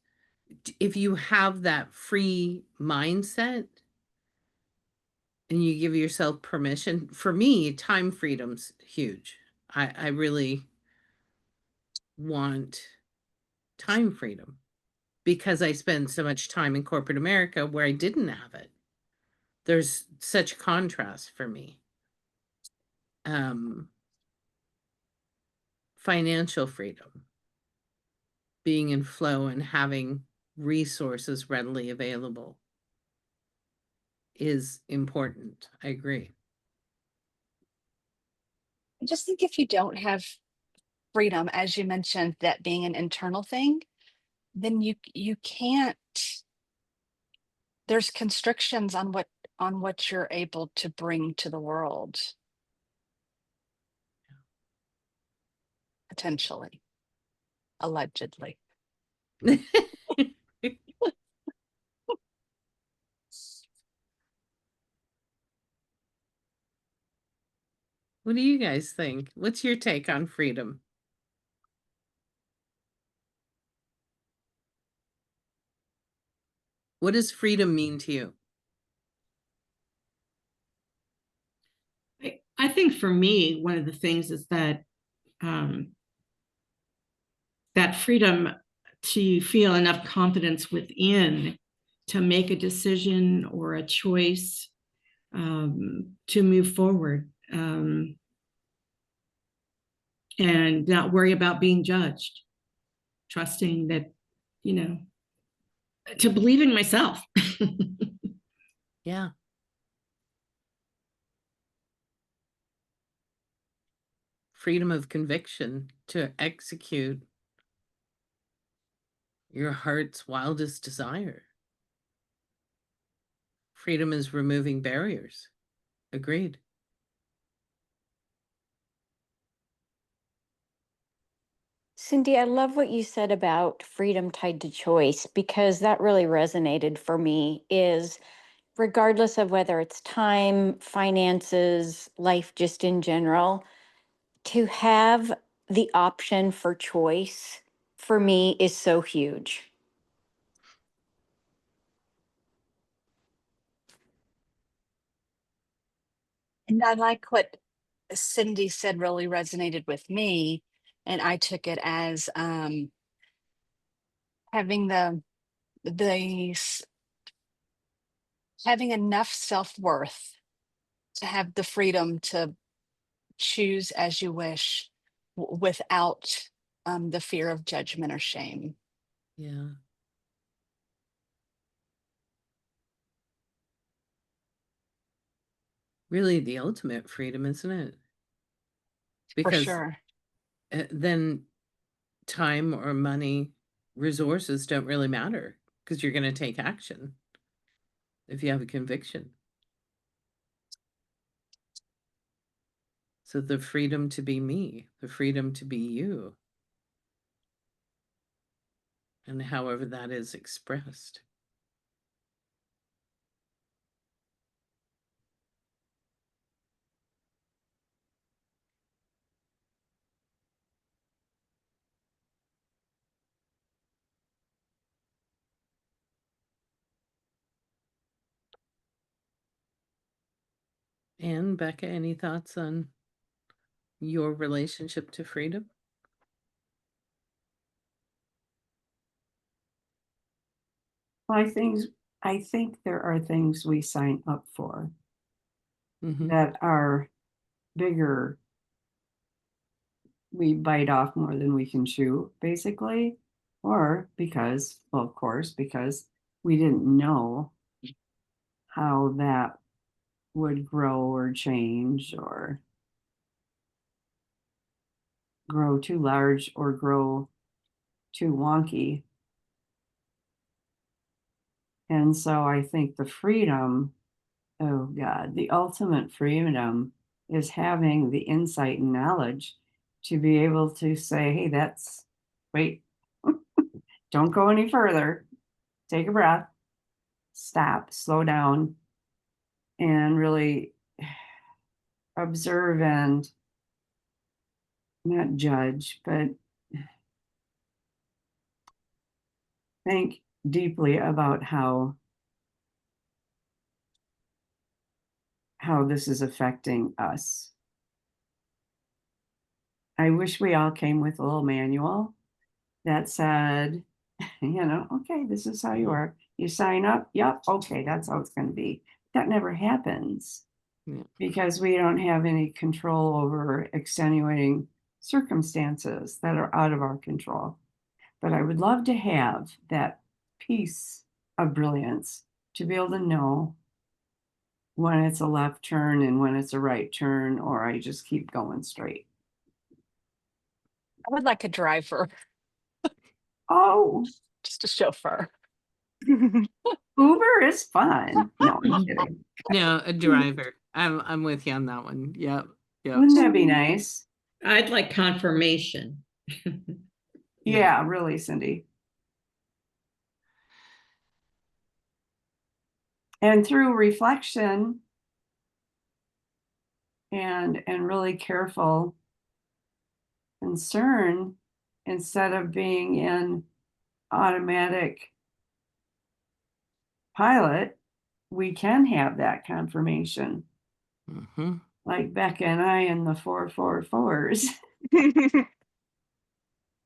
if you have that free mindset and you give yourself permission, for me, time freedom's huge. I really want time freedom because I spend so much time in corporate America where I didn't have it. There's such contrast for me. Um, Financial freedom, being in flow and having resources readily available is important. I agree. I just think if you don't have freedom, as you mentioned, that being an internal thing, then you can't, there's constrictions on what you're able to bring to the world, potentially, allegedly. What do you guys think? What's your take on freedom? What does freedom mean to you? I think for me, one of the things is that um, that freedom to feel enough confidence within to make a decision or a choice to move forward and not worry about being judged, trusting that, you know, to believe in myself. Yeah. Freedom of conviction to execute your heart's wildest desire. Freedom is removing barriers. Agreed. Cindy, I love what you said about freedom tied to choice because that really resonated for me is regardless of whether it's time, finances, life just in general, to have the option for choice for me is so huge. And I like what Cindy said really resonated with me. And I took it as having the having enough self-worth to have the freedom to choose as you wish without the fear of judgment or shame. Yeah. Really the ultimate freedom, isn't it? For Because sure. then time or money, resources don't really matter because you're going to take action if you have a conviction. So the freedom to be me, the freedom to be you, and however that is expressed. And Becca, any thoughts on your relationship to freedom? I think there are things we sign up for Mm-hmm. that are bigger. We bite off more than we can chew, basically, or because, well, of course, because we didn't know how that would grow or change or grow too large or grow too wonky. And so I think the freedom, oh God, the ultimate freedom is having the insight and knowledge to be able to say, hey, wait, don't go any further. Take a breath, stop, slow down, and really observe and not judge, but think deeply about how this is affecting us. I wish we all came with a little manual that said, okay, this is how you are. You sign up. Yep. Okay. That's how it's going to be. That never happens Yeah. because we don't have any control over extenuating circumstances that are out of our control. But I would love to have that piece of brilliance to be able to know when it's a left turn and when it's a right turn, or I just keep going straight. I would like a driver, Oh, just a chauffeur. Uber is fun. No, I'm kidding. No, a driver. I'm with you on that one. Yep. Yep. Wouldn't that be nice? I'd like confirmation. Yeah, really, Cindy. And through reflection and really careful concern, instead of being in automatic pilot, we can have that confirmation. Mm-hmm. Like Becca and I in the 444s,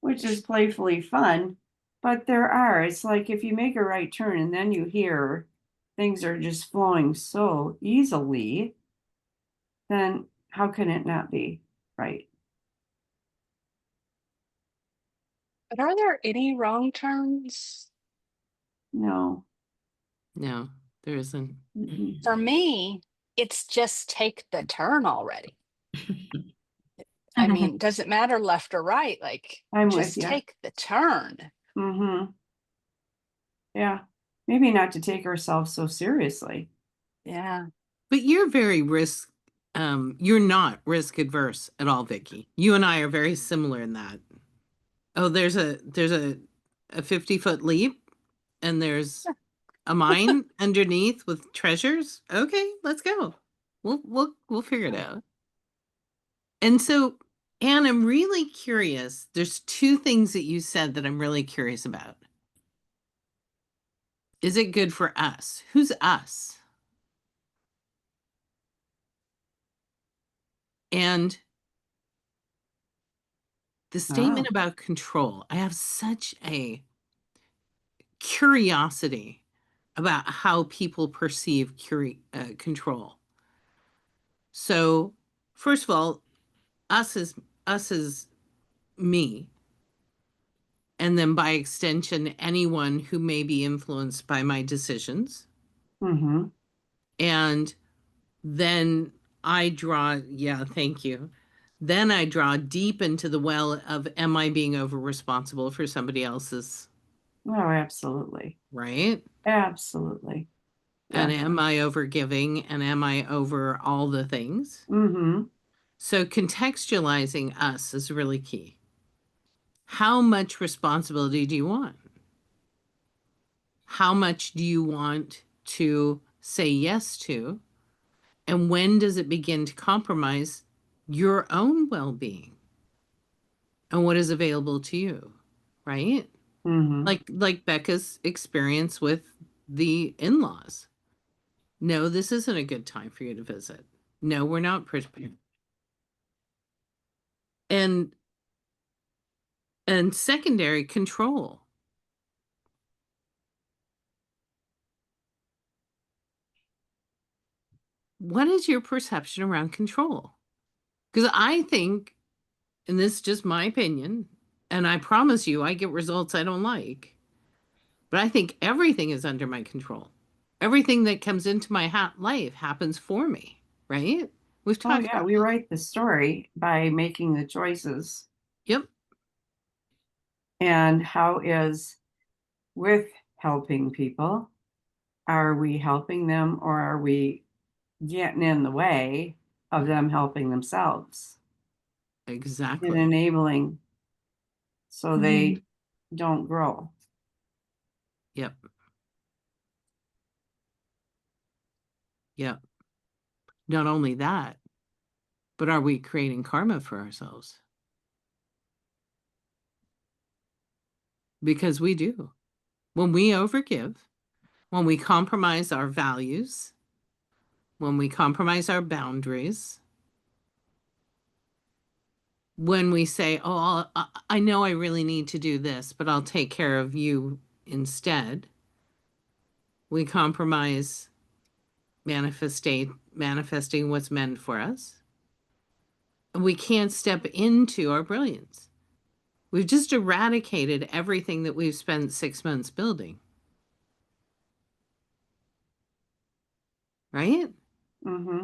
which is playfully fun. But it's like if you make a right turn and then you hear things are just flowing so easily, then how can it not be right? But are there any wrong turns? No. No, there isn't. Mm-mm. For me, it's just take the turn already. I mean, does it matter left or right? Like, I'm with just you. take the turn. Mm-hmm. Yeah. Maybe not to take ourselves so seriously. Yeah. But you're very you're not risk adverse at all, Vicky. You and I are very similar in that. Oh, there's a 50-foot leap and there's a mine underneath with treasures. Okay, let's go. We'll figure it out. And so, Anne, I'm really curious. There's two things that you said that I'm really curious about. Is it good for us? Who's us? And the statement about control, I have such a curiosity about how people perceive control. So, first of all, us is me. And then by extension, anyone who may be influenced by my decisions. Mm-hmm. And then I draw, yeah, thank you. Then I draw deep into the well of, am I being over responsible for somebody else's, Oh, absolutely. right? Absolutely. And Yeah. am I over giving? And am I over all the things? Mm-hmm. So contextualizing us is really key. How much responsibility do you want? How much do you want to say yes to? And when does it begin to compromise your own well-being and what is available to you, right? Mm-hmm. Like Becca's experience with the in-laws. No, this isn't a good time for you to visit. No, we're not prepared. And secondary control. What is your perception around control? Because I think, and this is just my opinion, and I promise you I get results I don't like, but I think everything is under my control. Everything that comes into my life happens for me, right? We've Oh, talked yeah. about We this. write the story by making the choices. Yep. And how is with helping people? Are we helping them or are we getting in the way of them helping themselves and Exactly. enabling so Mhm. they don't grow? Yep. Yep. Not only that, but are we creating karma for ourselves? Because we do. When we overgive, when we compromise our values, when we compromise our boundaries, when we say, oh, I know I really need to do this, but I'll take care of you instead, we compromise manifesting what's meant for us. And we can't step into our brilliance. We've just eradicated everything that we've spent 6 months building. Right? Mm-hmm.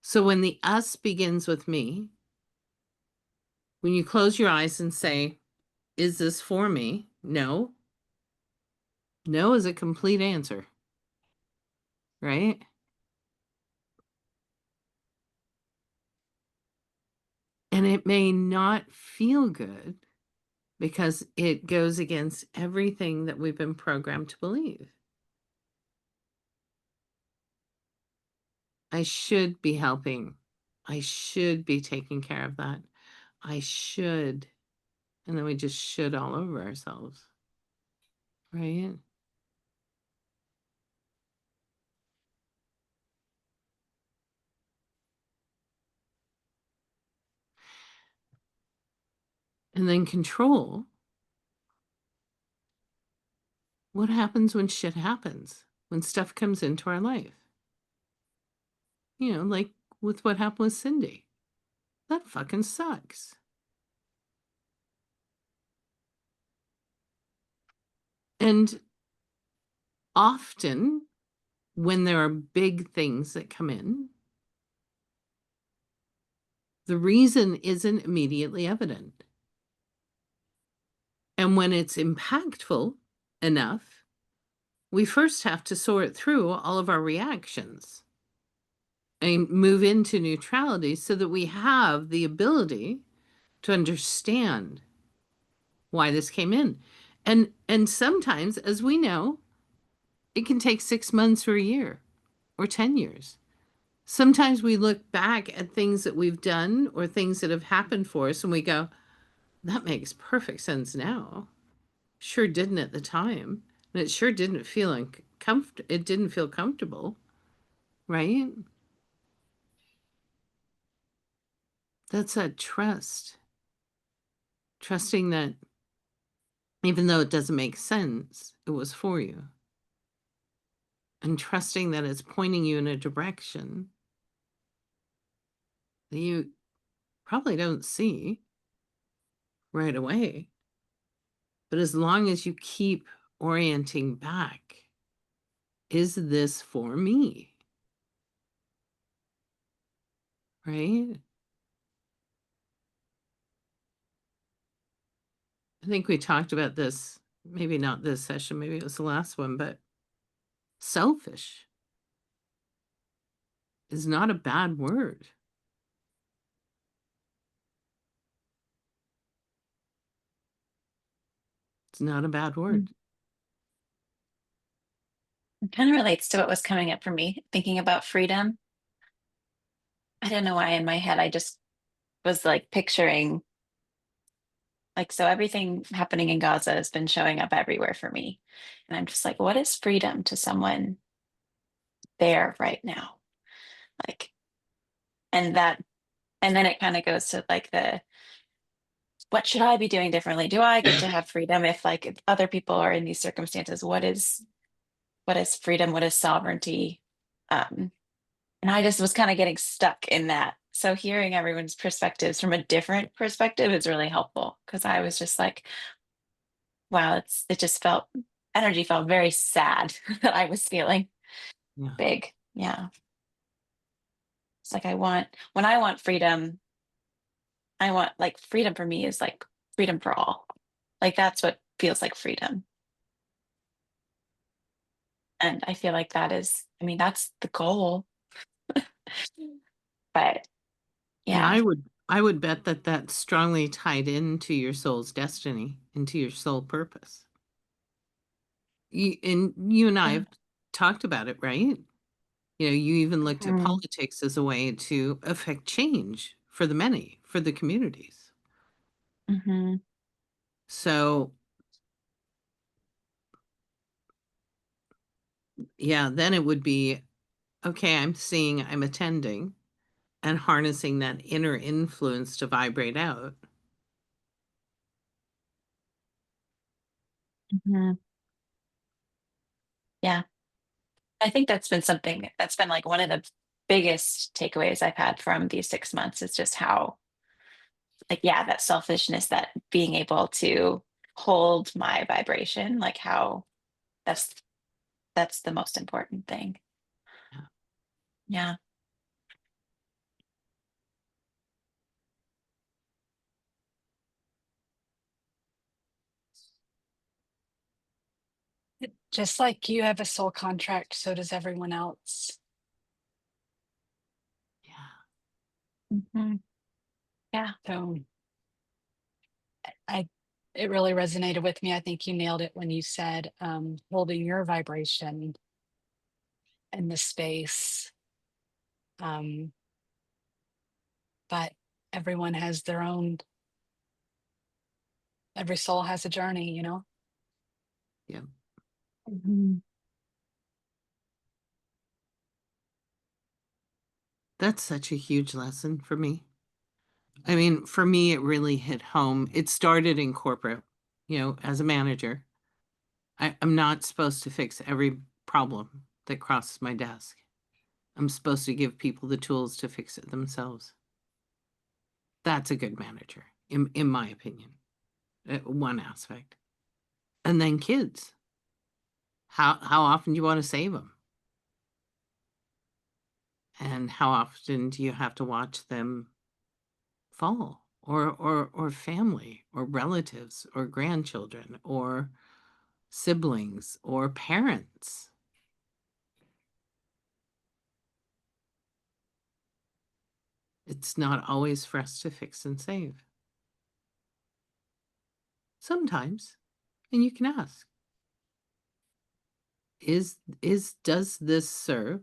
So when the us begins with me, when you close your eyes and say, is this for me? No. No is a complete answer. Right? And it may not feel good because it goes against everything that we've been programmed to believe. I should be helping. I should be taking care of that. I should. And then we just should all over ourselves. Right? And then control. What happens when shit happens? When stuff comes into our life? You know, like with what happened with Cindy. That fucking sucks. And often when there are big things that come in, the reason isn't immediately evident. And when it's impactful enough, we first have to sort through all of our reactions and move into neutrality so that we have the ability to understand why this came in. And sometimes, as we know, it can take 6 months or a year or 10 years. Sometimes we look back at things that we've done or things that have happened for us and we go, that makes perfect sense now. Sure didn't at the time. And it sure didn't feel it didn't feel comfortable, right? That's that trust. Trusting that even though it doesn't make sense, it was for you. and trusting that it's pointing you in a direction that you probably don't see right away. But as long as you keep orienting back, is this for me? Right? I think we talked about this, maybe not this session, maybe it was the last one, but selfish is not a bad word. It's not a bad word. It kind of relates to what was coming up for me, thinking about freedom. I don't know why in my head I just was like picturing, like, so everything happening in Gaza has been showing up everywhere for me. And I'm just like, what is freedom to someone there right now? Like, and that, and then it kind of goes to like what should I be doing differently? Do I get to have freedom if other people are in these circumstances? What is freedom? What is sovereignty? And I just was kind of getting stuck in that. So hearing everyone's perspectives from a different perspective is really helpful, because I was just like, wow, it just felt, energy felt very sad that I was feeling Yeah. big. Yeah. It's like when I want freedom, I want, like, freedom for me is like freedom for all. Like that's what feels like freedom. And I feel like that is, I mean, that's the goal. But And yeah. I would bet that that's strongly tied into your soul's destiny, into your soul purpose. You and I Yeah. have talked about it, right? You know, you even looked at Mhm. politics as a way to affect change for the many, for the communities. Mhm. So, yeah, then it would be, okay, I'm attending and harnessing that inner influence to vibrate out. Mhm. Yeah. I think that's been something that's been like one of the biggest takeaways I've had from these 6 months is just how, like, yeah, that selfishness, that being able to hold my vibration, like how that's that's the most important thing. Yeah. Yeah. Just like you have a soul contract, so does everyone else. Yeah. Mhm. Yeah. So I it really resonated with me. I think you nailed it when you said holding your vibration in the space. Um, but everyone has their own, every soul has a journey, you know? Yeah. Mhm. That's such a huge lesson for me. I mean, for me, it really hit home. It started in corporate, you know, as a manager. I'm not supposed to fix every problem that crosses my desk. I'm supposed to give people the tools to fix it themselves. That's a good manager, in my opinion, one aspect. And then kids. How often do you want to save them? And how often do you have to watch them fall? Or family, or relatives, or grandchildren, or siblings, or parents. It's not always for us to fix and save. Sometimes, and you can ask, does this serve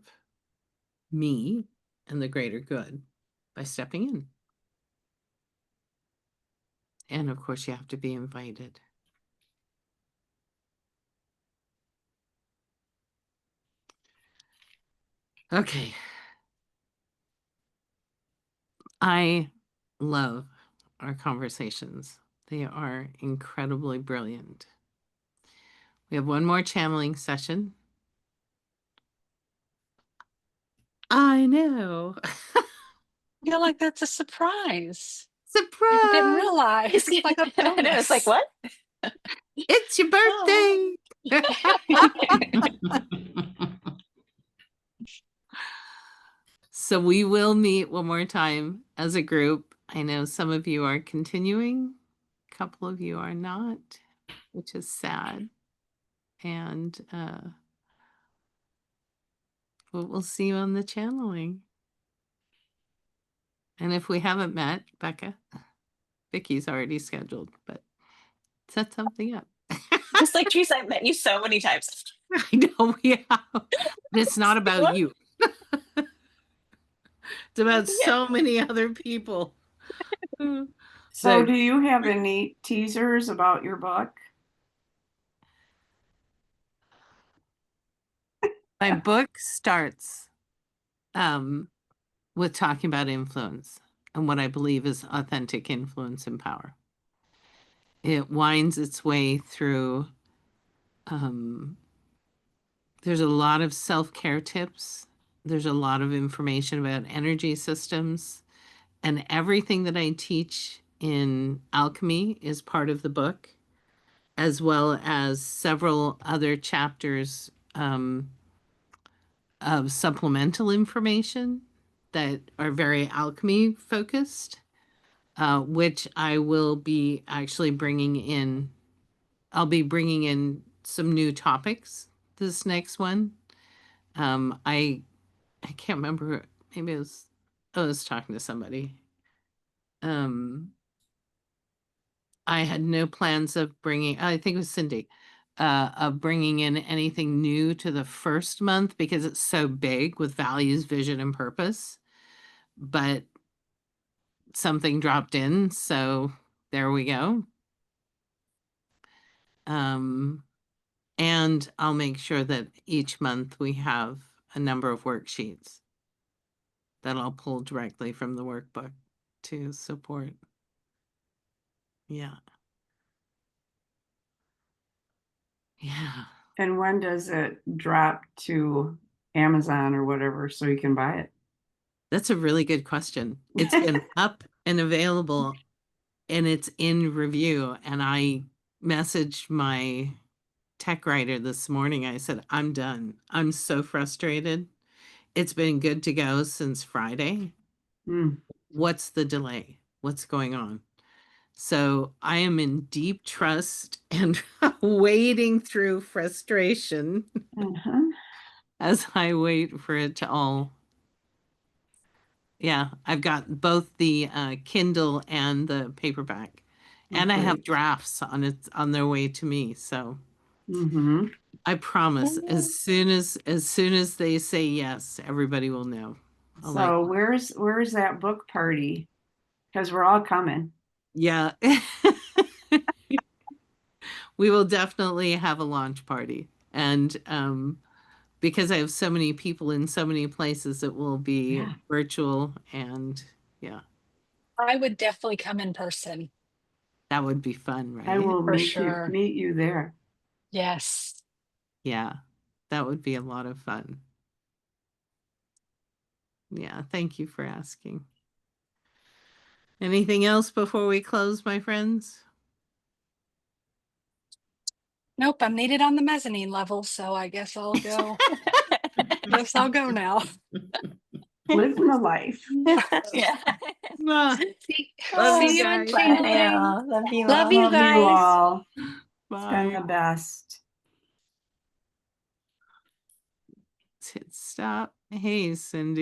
me and the greater good by stepping in? And of course, you have to be invited. Okay. I love our conversations. They are incredibly brilliant. We have one more channeling session. I know. I feel like that's a surprise. Surprise! I didn't realize. It's like a I know, it's like, bonus. what? It's your Oh. birthday. So we will meet one more time as a group. I know some of you are continuing, a couple of you are not, which is sad. And we'll see you on the channeling. And if we haven't met, Becca, Vicky's already scheduled, but set something up. Just like Teresa, I've met you so many times. I know we have. But it's not about you. It's about so many other people. So do you have any teasers about your book? My book starts with talking about influence and what I believe is authentic influence and power. It winds its way through, there's a lot of self-care tips. There's a lot of information about energy systems, and everything that I teach in alchemy is part of the book, as well as several other chapters of supplemental information that are very alchemy focused, which I will be actually bringing in. I'll be bringing in some new topics this next one. I can't remember. Maybe I was talking to somebody. I had no plans of bringing, I think it was Cindy, of bringing in anything new to the first month because it's so big with values, vision, and purpose. But something dropped in, so there we go. And I'll make sure that each month we have a number of worksheets that I'll pull directly from the workbook to support. Yeah. Yeah. And when does it drop to Amazon or whatever so you can buy it? That's a really good question. It's been up and available and it's in review. And I messaged my tech writer this morning. I said, I'm done. I'm so frustrated. It's been good to go since Friday. What's the delay? What's going on? So I am in deep trust and wading through frustration as I wait for it to all. Yeah, I've got both the Kindle and the paperback, and I have drafts on their way to me. So I promise, as soon as they say yes, everybody will know. So where's that book party? Because we're all coming. Yeah. We will definitely have a launch party. And because I have so many people in so many places, it will be virtual. And yeah, I would definitely come in person. that would be fun, right? I will For sure. meet you there. Yes. Yeah, that would be a lot of fun. Yeah, thank you for asking. Anything else before we close, my friends? Nope, I'm needed on the mezzanine level, so I guess I'll go. Guess I'll go now. Living the life. Yeah. Ah, See Love you you on guys. channeling. Love you Love all. you Love you guys. all. It's been bye. the best. Let's hit stop. Hey, Cindy.